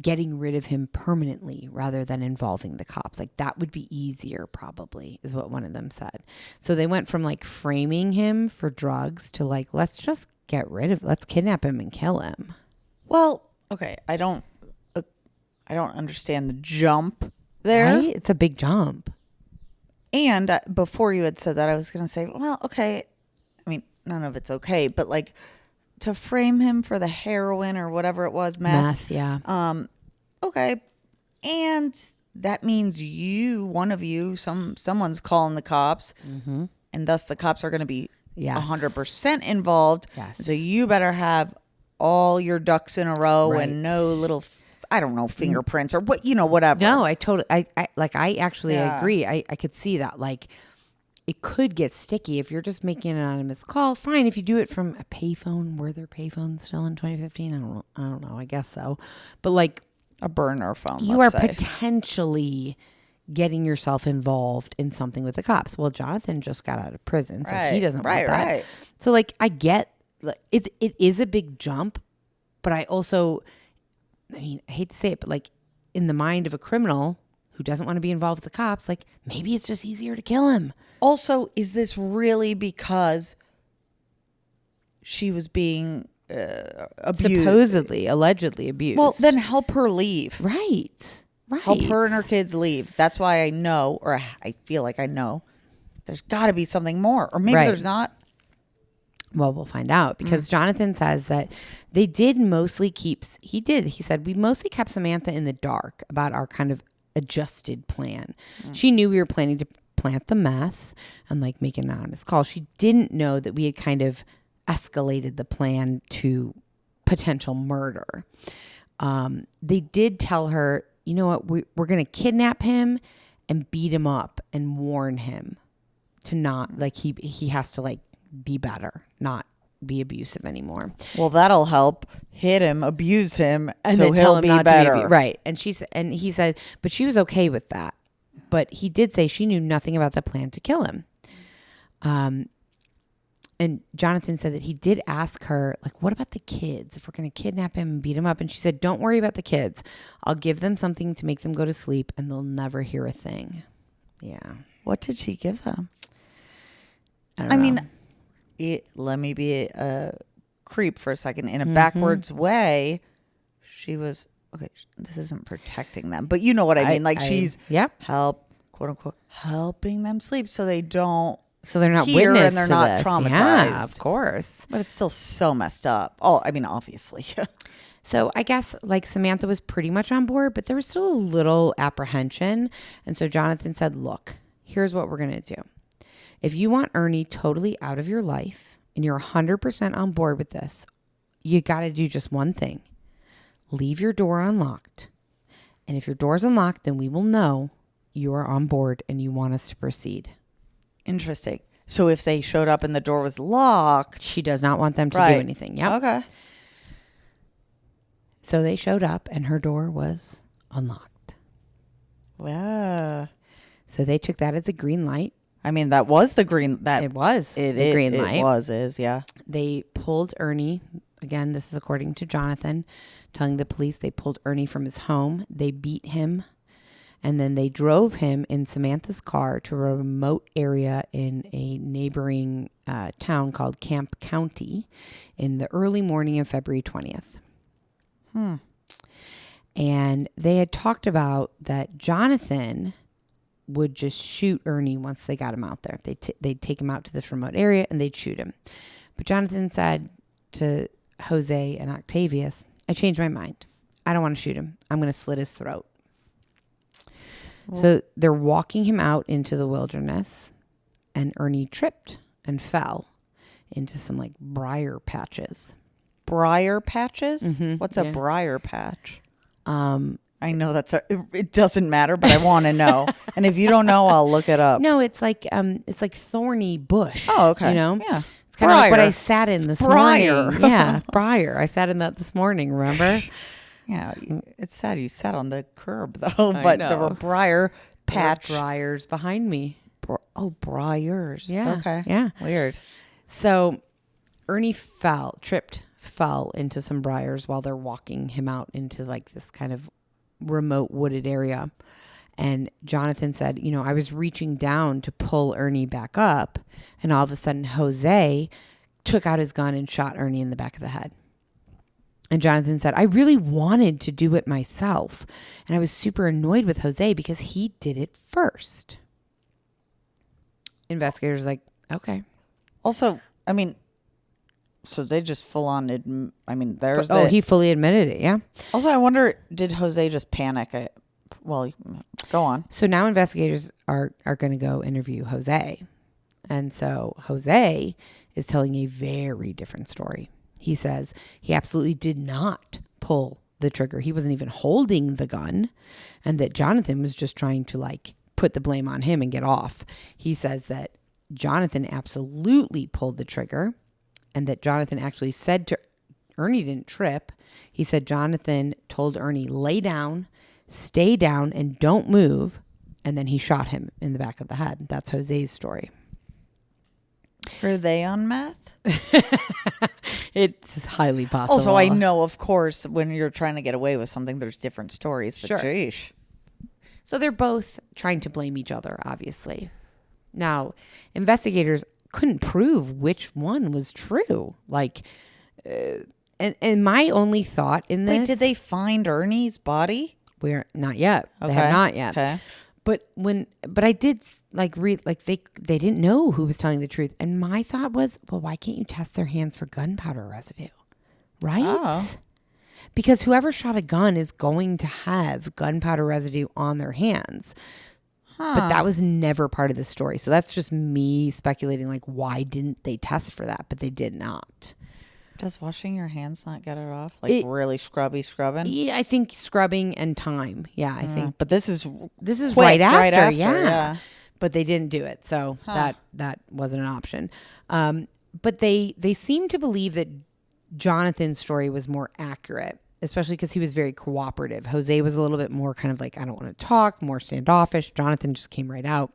getting rid of him permanently rather than involving the cops. Like that would be easier probably, is what one of them said. So they went from like framing him for drugs to like, let's kidnap him and kill him. Well, okay, I don't understand the jump there. Right? It's a big jump. And before you had said that, I was going to say, well, okay. I mean, none of it's okay, but like to frame him for the heroin or whatever it was, meth. Yeah. Okay. And that means someone's calling the cops, and thus the cops are going to be 100% involved. Yes. So you better have all your ducks in a row and no little, I don't know, fingerprints or what, whatever. No, I actually agree. I could see that. Like, it could get sticky if you're just making an anonymous call. Fine, if you do it from a payphone. Were there payphones still in 2015? I don't know. I guess so. But like a burner phone, you are potentially getting yourself involved in something with the cops. Well, Jonathan just got out of prison, so he doesn't want that. Right. So like, I get it is a big jump, but I hate to say it, but like in the mind of a criminal who doesn't want to be involved with the cops, like maybe it's just easier to kill him. Also, is this really she was being abused? Supposedly, allegedly abused. Well, then help her leave. Right. Help her and her kids leave. That's why I know, or I feel like I know, there's got to be something more. Or maybe there's not. Well, we'll find out because Jonathan says that they did mostly he said, we mostly kept Samantha in the dark about our kind of adjusted plan. She knew we were planning to plant the meth and like make an anonymous call. She didn't know that we had kind of escalated the plan to potential murder. They did tell her, you know what, we're going to kidnap him and beat him up and warn him to not, like, he has to like be better, not be abusive anymore. Well, that'll help. Hit him, abuse him, and so then he'll tell him be not better. to be right. And he said, but she was okay with that. But he did say she knew nothing about the plan to kill him. And Jonathan said that he did ask her, like, what about the kids? If we're going to kidnap him and beat him up. And she said, don't worry about the kids. I'll give them something to make them go to sleep and they'll never hear a thing. Yeah. What did she give them? I mean, let me be a creep for a second. In a backwards way, she was, okay, this isn't protecting them, but you know what I mean? Like she's quote unquote, helping them sleep so they don't. So they're not hear witness and they're to not this. traumatized. Yeah, of course. But it's still so messed up. Oh, I mean, obviously. So I guess like Samantha was pretty much on board, but there was still a little apprehension. And so Jonathan said, look, here's what we're going to do. If you want Ernie totally out of your life and you're 100% on board with this, you got to do just one thing. Leave your door unlocked. And if your door's unlocked, then we will know you are on board and you want us to proceed. Interesting. So if they showed up and the door was locked. She does not want them to do anything. Yep. Okay. So they showed up and her door was unlocked. Wow. So they took that as a green light. I mean, that was the green. It was the green light. Yeah. They pulled Ernie. Again, this is according to Jonathan, telling the police they pulled Ernie from his home. They beat him. And then they drove him in Samantha's car to a remote area in a neighboring town called Camp County in the early morning of February 20th. And they had talked about that Jonathan would just shoot Ernie once they got him out there. They'd take him out to this remote area and they'd shoot him. But Jonathan said to Jose and Octavius, I changed my mind. I don't want to shoot him. I'm going to slit his throat. So they're walking him out into the wilderness and Ernie tripped and fell into some like briar patches. Briar patches? Mm-hmm. What's a briar patch? I know it doesn't matter, but I want to know. And if you don't know, I'll look it up. No, it's like thorny bush. Oh, okay. You know? Yeah. It's kind of like what I sat in this morning. Yeah, briar. I sat in that this morning, remember? Yeah, it's sad you sat on the curb though, but there were briar patch. There were briars behind me. Briars. Yeah. Okay. Yeah. Weird. So Ernie fell into some briars while they're walking him out into like this kind of remote wooded area. And Jonathan said, I was reaching down to pull Ernie back up, and all of a sudden Jose took out his gun and shot Ernie in the back of the head. And Jonathan said, I really wanted to do it myself, and I was super annoyed with Jose because he did it first. Investigators like, okay. Also, so they just full on, he fully admitted it, yeah. Also, I wonder, did Jose just panic? Well, go on. So now investigators are going to go interview Jose. And so Jose is telling a very different story. He says he absolutely did not pull the trigger. He wasn't even holding the gun, and that Jonathan was just trying to like put the blame on him and get off. He says that Jonathan absolutely pulled the trigger, and that Jonathan actually said to Ernie didn't trip. He said Jonathan told Ernie, lay down, stay down, and don't move. And then he shot him in the back of the head. That's Jose's story. Are they on meth? It's highly possible. Also, I know, of course, when you're trying to get away with something, there's different stories. But sure. Sheesh. So they're both trying to blame each other, obviously. Now, investigators couldn't prove which one was true. Like, and my only thought in this... Wait, did they find Ernie's body? We're not yet. Okay. They have not yet. Okay. But I did like read, like they didn't know who was telling the truth. And my thought was, well, why can't you test their hands for gunpowder residue? Right? Oh. Because whoever shot a gun is going to have gunpowder residue on their hands. But that was never part of the story. So that's just me speculating, like, why didn't they test for that? But they did not. Does washing your hands not get it off? Like really scrubbing? Yeah, I think scrubbing and time. Yeah, I think. But this is Quick, right after. Right after, Yeah. But they didn't do it. So that wasn't an option. But they seem to believe that Jonathan's story was more accurate, especially because he was very cooperative. Jose was a little bit more kind of like, I don't want to talk, more standoffish. Jonathan just came right out.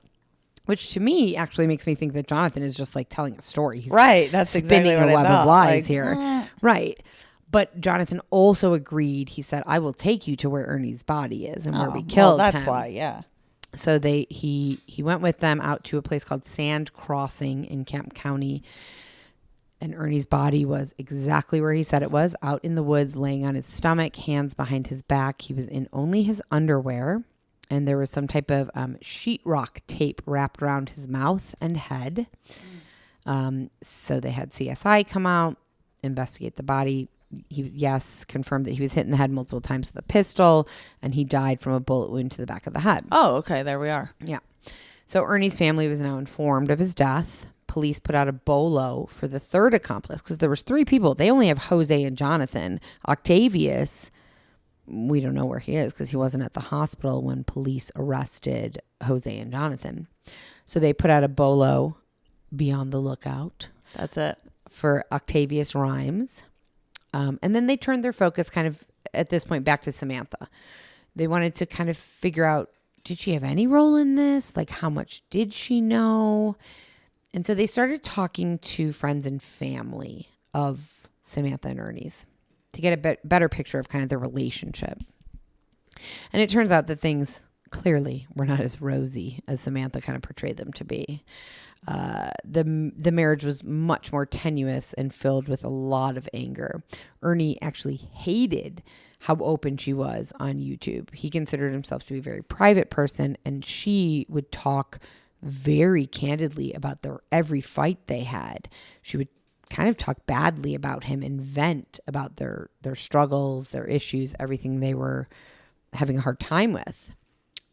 Which to me actually makes me think that Jonathan is just like telling a story. He's right. That's spinning exactly a what web I thought. of lies like, here. Right. But Jonathan also agreed. He said, I will take you to where Ernie's body is and where we killed him. That's why, yeah. So he went with them out to a place called Sand Crossing in Kemp County. And Ernie's body was exactly where he said it was, out in the woods, laying on his stomach, hands behind his back. He was in only his underwear. And there was some type of sheetrock tape wrapped around his mouth and head. So they had CSI come out, investigate the body. He, confirmed that he was hit in the head multiple times with a pistol, and he died from a bullet wound to the back of the head. Oh, okay. There we are. Yeah. So Ernie's family was now informed of his death. Police put out a bolo for the third accomplice because there was 3 people. They only have Jose and Jonathan. Octavius, we don't know where he is because he wasn't at the hospital when police arrested Jose and Jonathan. So they put out a bolo, be on the lookout. That's it. For Octavius Rhymes. And then they turned their focus kind of at this point back to Samantha. They wanted to kind of figure out, did she have any role in this? Like, how much did she know? And so they started talking to friends and family of Samantha and Ernie's to get a better picture of kind of their relationship. And it turns out that things clearly were not as rosy as Samantha kind of portrayed them to be. The marriage was much more tenuous and filled with a lot of anger. Ernie actually hated how open she was on YouTube. He considered himself to be a very private person, and she would talk very candidly about their every fight they had. She would kind of talk badly about him and vent about their struggles, their issues, everything they were having a hard time with.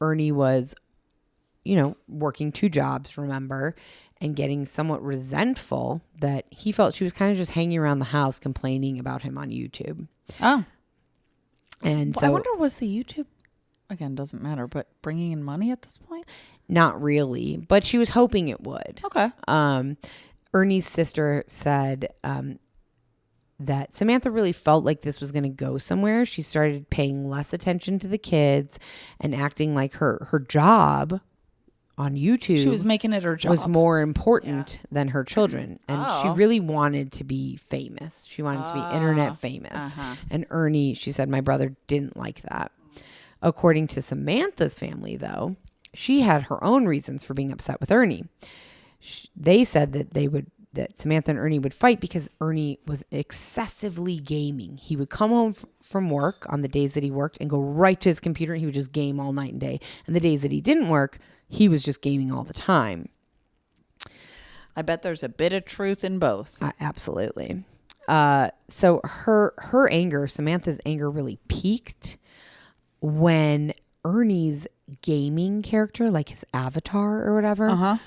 Ernie was, working 2 jobs, remember, and getting somewhat resentful that he felt she was kind of just hanging around the house complaining about him on YouTube. Oh. And so I wonder, was the YouTube, again, doesn't matter, but bringing in money at this point? Not really, but she was hoping it would. Okay. Ernie's sister said that Samantha really felt like this was going to go somewhere. She started paying less attention to the kids and acting like her job on YouTube. She was making it her job. Was more important than her children. And she really wanted to be famous. She wanted to be internet famous. And Ernie, she said, my brother didn't like that. According to Samantha's family, though, she had her own reasons for being upset with Ernie. They said that Samantha and Ernie would fight because Ernie was excessively gaming. He would come home from work on the days that he worked and go right to his computer, and he would just game all night and day. And the days that he didn't work, he was just gaming all the time. I bet there's a bit of truth in both. Absolutely. So her anger, Samantha's anger, really peaked when Ernie's gaming character, like his avatar or whatever,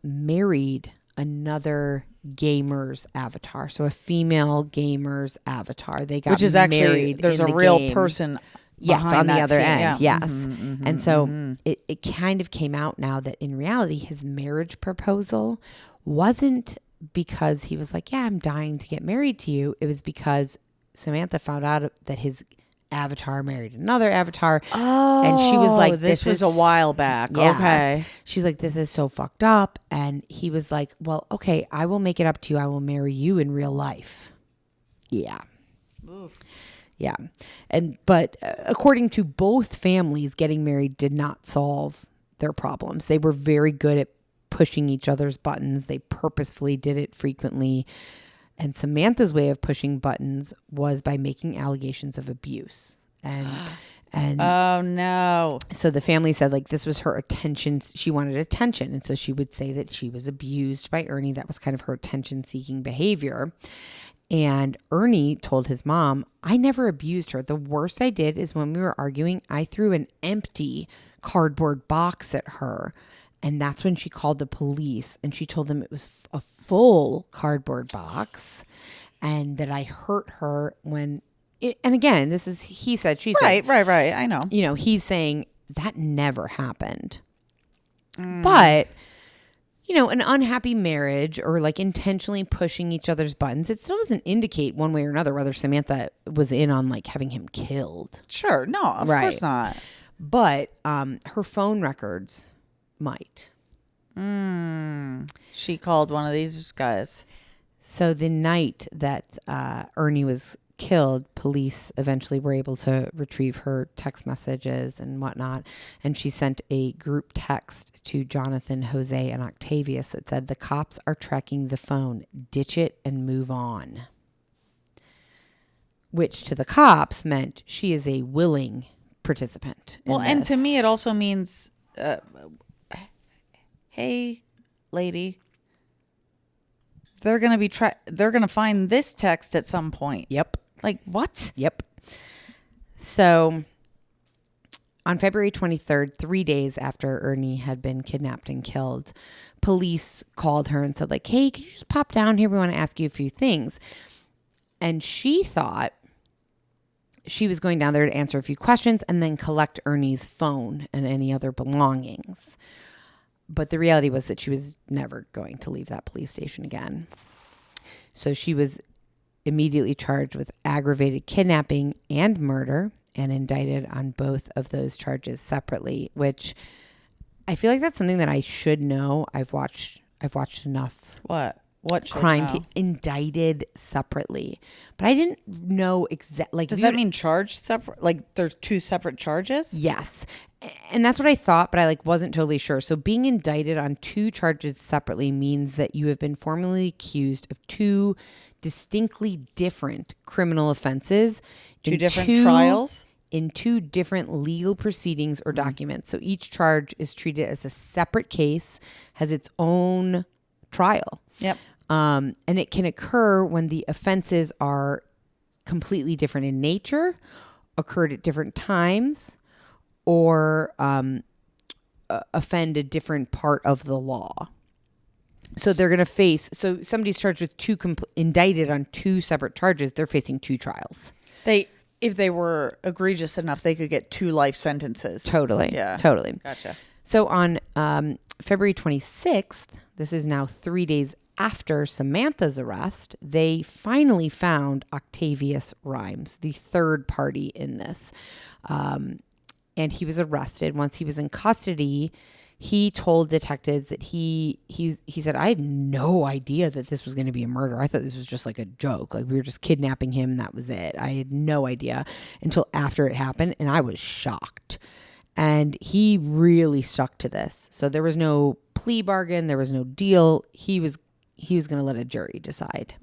married another gamer's avatar. So a female gamer's avatar. They got Which is married. Actually, there's a real person. Yes, on the other end. Yeah. Yes. And so it kind of came out now that in reality, his marriage proposal wasn't because he was like, yeah, I'm dying to get married to you. It was because Samantha found out that his avatar married another avatar. Oh, and she was like, this was a while back. Yes. Okay. She's like, this is so fucked up. And he was like, well, okay, I will make it up to you. I will marry you in real life. Yeah. Oof. Yeah. But according to both families, getting married did not solve their problems. They were very good at pushing each other's buttons. They purposefully did it frequently. And Samantha's way of pushing buttons was by making allegations of abuse. And oh no. So the family said like this was her attention. She wanted attention. And so she would say that she was abused by Ernie. That was kind of her attention seeking behavior. And Ernie told his mom, I never abused her. The worst I did is when we were arguing, I threw an empty cardboard box at her. And that's when she called the police, and she told them it was a full cardboard box and that I hurt her when it, and again, this is, he said, she said. Right. I know. You know, he's saying that never happened. But, you know, an unhappy marriage or like intentionally pushing each other's buttons, it still doesn't indicate one way or another whether Samantha was in on like having him killed. Sure. No, of course not. But her phone records might. She called one of these guys. So the night that Ernie was killed, police eventually were able to retrieve her text messages and whatnot. And she sent a group text to Jonathan, Jose, and Octavius that said, the cops are tracking the phone. Ditch it and move on. Which to the cops meant she is a willing participant. Well, and to me, it also means, hey, lady, they're going to be they're going to find this text at some point. Yep. Like what? Yep. So on February 23rd, 3 days after Ernie had been kidnapped and killed, police called her and said like, hey, could you just pop down here? We want to ask you a few things. And she thought she was going down there to answer a few questions and then collect Ernie's phone and any other belongings. But the reality was that she was never going to leave that police station again. So she was immediately charged with aggravated kidnapping and murder and indicted on both of those charges separately, which I feel like that's something that I should know. I've watched enough. What Crime indicted separately, but I didn't know exactly. Like, does that mean charged separate? Like there's two separate charges? Yes, and that's what I thought, but I wasn't totally sure. So being indicted on two charges separately means that you have been formally accused of two distinctly different criminal offenses, two different trials. In two different legal proceedings or documents. So each charge is treated as a separate case, has its own trial. Yep. And it can occur when the offenses are completely different in nature, occurred at different times, or offend a different part of the law. So they're going to face, so somebody's charged with indicted on two separate charges, they're facing two trials. If they were egregious enough, they could get 2 life sentences. Totally. Yeah. Totally. Gotcha. So on February 26th, this is now 3 days after Samantha's arrest, they finally found Octavius Rhymes, the third party in this. And he was arrested. Once he was in custody, he told detectives that he said, I had no idea that this was going to be a murder. I thought this was just like a joke. Like we were just kidnapping him and that was it. I had no idea until after it happened, and I was shocked. And he really stuck to this. So there was no plea bargain. There was no deal. He was going to let a jury decide.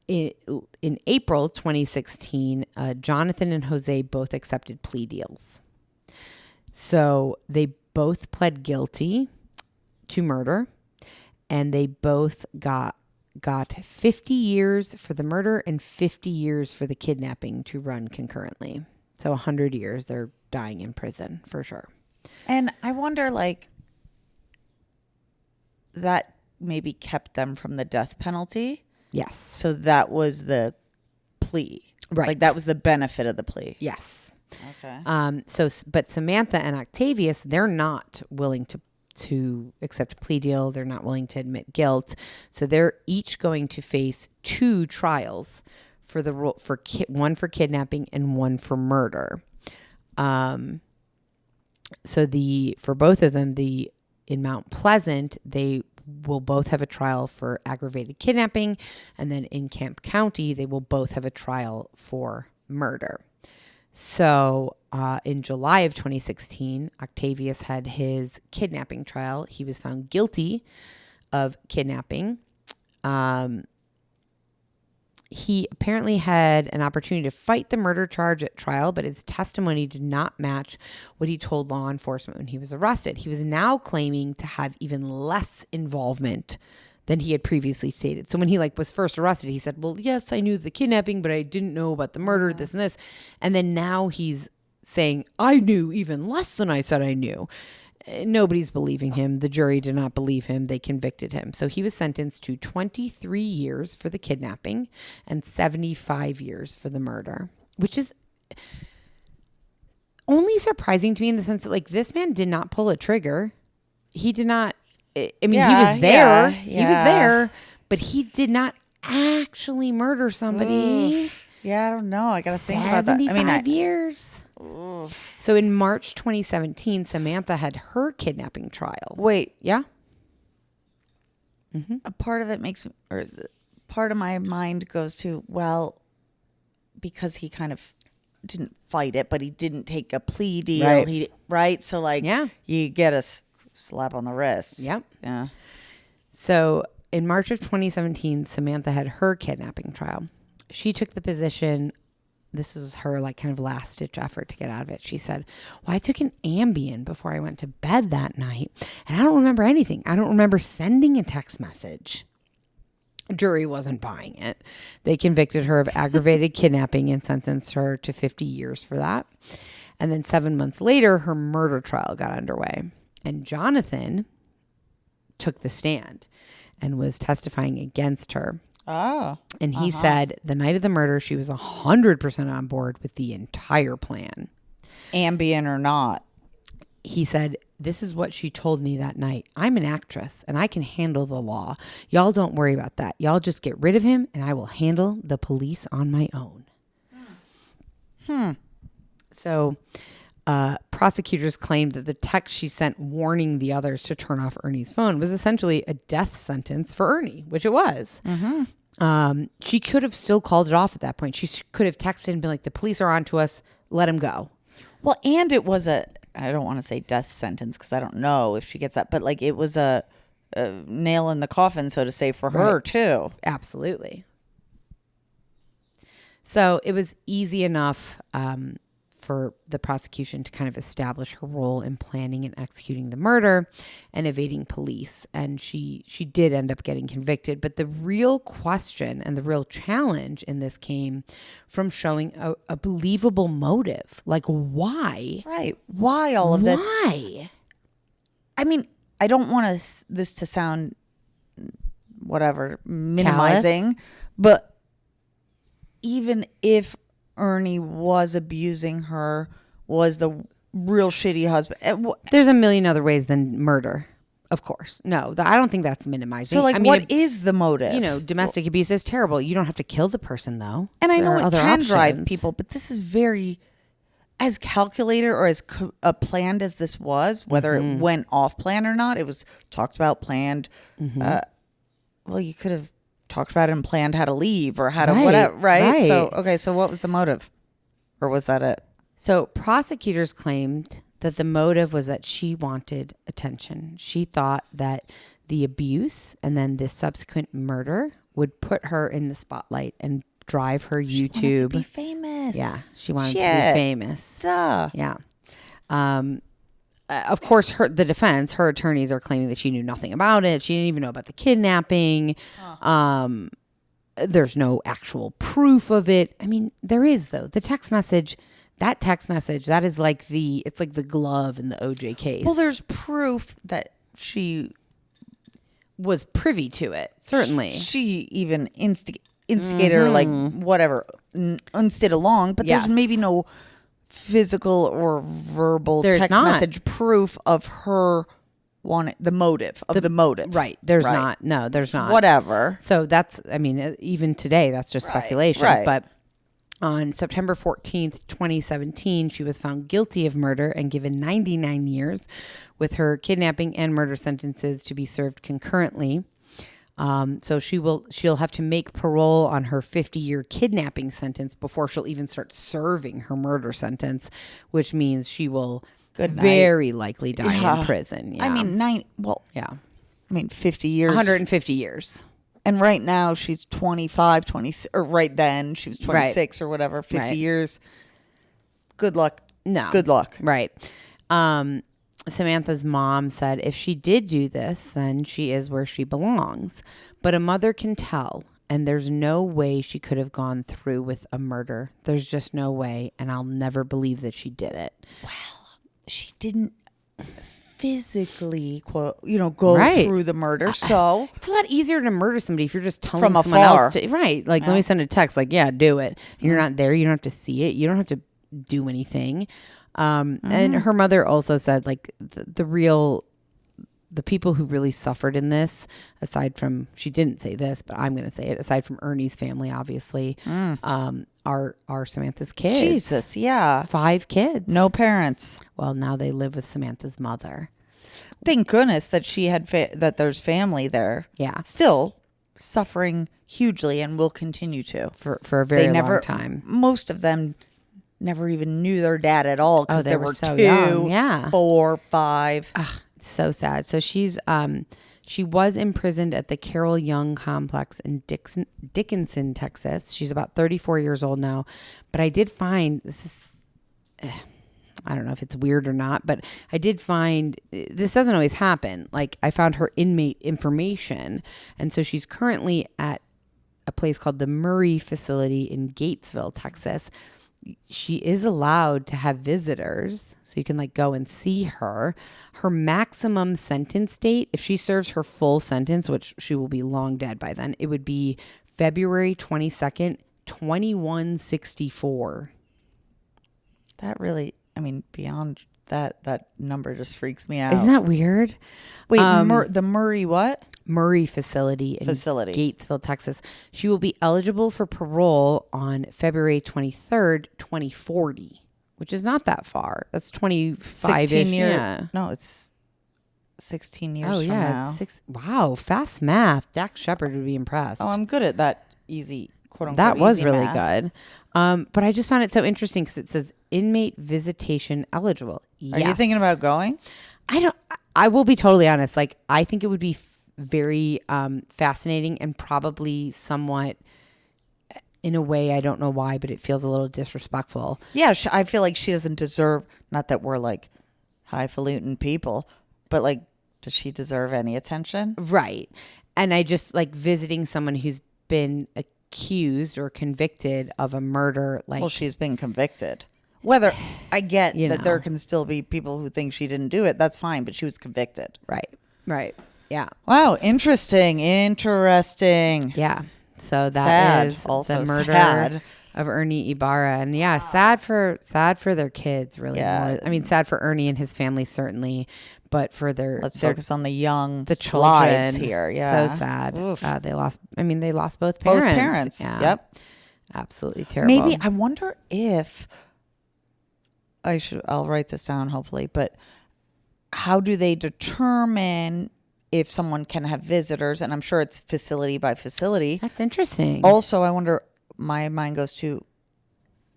In April 2016, Jonathan and Jose both accepted plea deals. So they both pled guilty to murder, and they both got 50 years for the murder and 50 years for the kidnapping to run concurrently. So 100 years, they're dying in prison for sure. And I wonder, like, that maybe kept them from the death penalty. Yes. So that was the plea. Right. Like that was the benefit of the plea. Yes. Okay. But Samantha and Octavius, they're not willing to accept a plea deal. They're not willing to admit guilt. So they're each going to face 2 trials for one for kidnapping and one for murder. So for both of them, in Mount Pleasant, they will both have a trial for aggravated kidnapping, and then in Kemp County, they will both have a trial for murder. So in July of 2016, Octavius had his kidnapping trial. He was found guilty of kidnapping. He apparently had an opportunity to fight the murder charge at trial, but his testimony did not match what he told law enforcement when he was arrested. He was now claiming to have even less involvement than he had previously stated. So when he was first arrested, he said, well, yes, I knew the kidnapping, but I didn't know about the murder, this and this. And then now he's saying, I knew even less than I said I knew. Nobody's believing him. The jury did not believe him. They convicted him. So he was sentenced to 23 years for the kidnapping and 75 years for the murder, which is only surprising to me in the sense that this man did not pull a trigger. He did not. I mean, he was there. He was there, but he did not actually murder somebody. Yeah, I don't know. I got to think about that. 75 years. So in March 2017, Samantha had her kidnapping trial. Wait. Yeah? A part of it part of my mind goes to, well, because he kind of didn't fight it, but he didn't take a plea deal. Right. So you get a slap on the wrist. Yep. Yeah. So in March of 2017, Samantha had her kidnapping trial. She took the position, this was her kind of last ditch effort to get out of it. She said, well, I took an Ambien before I went to bed that night, and I don't remember anything. I don't remember sending a text message. Jury wasn't buying it. They convicted her of aggravated kidnapping and sentenced her to 50 years for that. And then 7 months later, her murder trial got underway. And Jonathan took the stand and was testifying against her. Oh. And he said the night of the murder, she was 100% on board with the entire plan. Ambien or not. He said, this is what she told me that night. I'm an actress and I can handle the law. Y'all don't worry about that. Y'all just get rid of him and I will handle the police on my own. So prosecutors claimed that the text she sent warning the others to turn off Ernie's phone was essentially a death sentence for Ernie, which it was. She could have still called it off at that point. She could have texted and been like, the police are on to us. Let him go. Well, and it was I don't want to say death sentence because I don't know if she gets that, but it was a nail in the coffin, so to say, for her too. Absolutely. So it was easy enough for the prosecution to kind of establish her role in planning and executing the murder and evading police. And she did end up getting convicted. But the real question and the real challenge in this came from showing a believable motive. Why? Right. Why all of this? Why? I mean, I don't want this to sound minimizing, callous? But even if Ernie was abusing her, was the real shitty husband. There's a million other ways than murder, of course. No, I don't think that's minimizing. So, what is the motive? Domestic abuse is terrible. You don't have to kill the person, though. And I know There are it other can drive options. people, but this is very... as calculated or as planned as this was, whether it went off plan or not, it was talked about, planned. Well, you could have talked about it and planned how to leave or how to whatever, right? So, okay, so what was the motive? Or was that it? So prosecutors claimed that the motive was that she wanted attention. She thought that the abuse and then the subsequent murder would put her in the spotlight and drive her YouTube. She wanted to be famous. Yeah, she wanted to be famous. Duh. Yeah. Of course, the defense, her attorneys are claiming that she knew nothing about it. She didn't even know about the kidnapping. There's no actual proof of it. I mean, there is, though. The text message, that is like it's like the glove in the OJ case. Well, there's proof that she was privy to it, certainly. She even instigated or like whatever, unstayed along, but there's maybe no physical or verbal text message proof of her the motive of the motive. Right. There's not. No, there's not. Whatever. So that's, I mean, even today, that's just speculation. Right. But on September 14th, 2017, she was found guilty of murder and given 99 years with her kidnapping and murder sentences to be served concurrently. So she'll have to make parole on her 50-year kidnapping sentence before she'll even start serving her murder sentence, which means she will very likely die in prison. Yeah. I mean, 50 years. 150 years. And right now she's 25, 20, or right then she was 26 or whatever, 50 years. Good luck. No. Good luck. Right. Samantha's mom said if she did do this, then she is where she belongs. But a mother can tell, and there's no way she could have gone through with a murder. There's just no way, and I'll never believe that she did it. Well, she didn't physically, go through the murder. So it's a lot easier to murder somebody if you're just telling from someone afar. else to, right? Like, let me send a text, like, yeah, do it. And you're not there. You don't have to see it. You don't have to do anything. And her mother also said, like, the people who really suffered in this, aside from, she didn't say this, but I'm going to say it, aside from Ernie's family, obviously, are Samantha's kids. Jesus, yeah. 5 kids. No parents. Well, now they live with Samantha's mother. Thank goodness that she had that there's family there. Yeah. Still suffering hugely and will continue to. For a very long time. Most of them never even knew their dad at all because they were so 2, young. 4, 5. It's so sad. So she was imprisoned at the Carroll Young Complex in Dickinson, Texas. She's about 34 years old now. But I did find, I don't know if it's weird or not, but I did find, this doesn't always happen. Like, I found her inmate information. And so she's currently at a place called the Murray facility in Gatesville, Texas. She is allowed to have visitors, so you can like go and see her. Her maximum sentence date, if she serves her full sentence, which she will be long dead by then, it would be February 22nd, 2164. That really, I mean, beyond that number just freaks me out. Isn't that weird? Wait, the Murray what? Murray facility in Gatesville, Texas. She will be eligible for parole on February 23rd, 2040, which is not that far. That's 25-ish. years. Yeah. No, it's 16 years from now. It's 6. Wow, fast math. Dax Shepard would be impressed. Oh, I'm good at that easy, quote unquote. That was easy really math. good. But I just found it so interesting because it says inmate visitation eligible. Are you thinking about going? I will be totally honest. Like, I think it would be very fascinating and probably somewhat, in a way, I don't know why, but it feels a little disrespectful. Yeah, I feel like she doesn't deserve, not that we're like highfalutin people, but like, does she deserve any attention? Right. And I just like visiting someone who's been accused or convicted of a murder. Like, well, she's been convicted. Whether I get that there can still be people who think she didn't do it, that's fine, but she was convicted. Right. Yeah. Wow. Interesting. Yeah. So that is also the murder of Ernie Ibarra. And yeah, sad for their kids, really. Yeah. More. I mean, sad for Ernie and his family, certainly, but for let's focus on the children lives here. Yeah. So sad. They lost both parents. Both parents. Yeah. Yep. Absolutely terrible. Maybe I wonder if I'll write this down hopefully, but how do they determine if someone can have visitors? And I'm sure it's facility by facility. That's interesting. Also, I wonder, my mind goes to,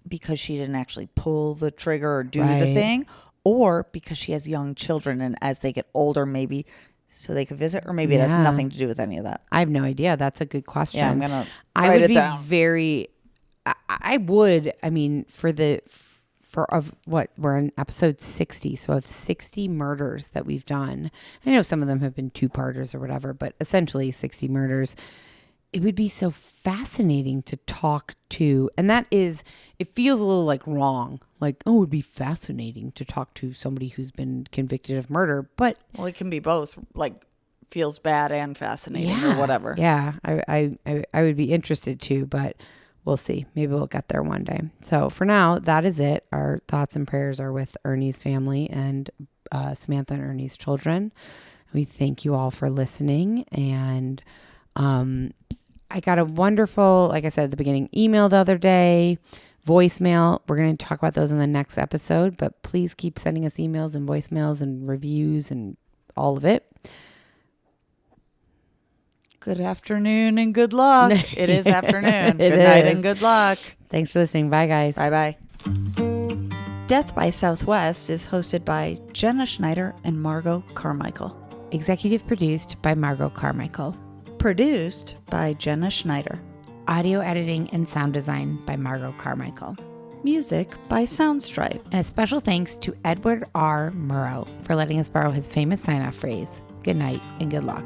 because she didn't actually pull the trigger or do the thing, or because she has young children and as they get older, maybe so they could visit, or maybe it has nothing to do with any of that. I have no idea. That's a good question. Yeah, I'm going to write it down. We're in episode 60. So of 60 murders that we've done, I know some of them have been 2-parters or whatever, but essentially 60 murders. It would be so fascinating to talk to, and it feels a little like wrong. Like, oh, it would be fascinating to talk to somebody who's been convicted of murder, but. Well, it can be both, like feels bad and fascinating or whatever. Yeah, I would be interested too, but we'll see. Maybe we'll get there one day. So for now, that is it. Our thoughts and prayers are with Ernie's family and Samantha and Ernie's children. We thank you all for listening, and I got a wonderful, like I said at the beginning, email the other day, voicemail. We're going to talk about those in the next episode, but please keep sending us emails and voicemails and reviews and all of it. Good afternoon and good luck. It is afternoon. Good night and good luck. Thanks for listening. Bye, guys. Bye-bye. Death by Southwest is hosted by Jenna Schneider and Margot Carmichael. Executive produced by Margot Carmichael. Produced by Jenna Schneider. Audio editing and sound design by Margot Carmichael. Music by Soundstripe. And a special thanks to Edward R. Murrow for letting us borrow his famous sign-off phrase, good night and good luck.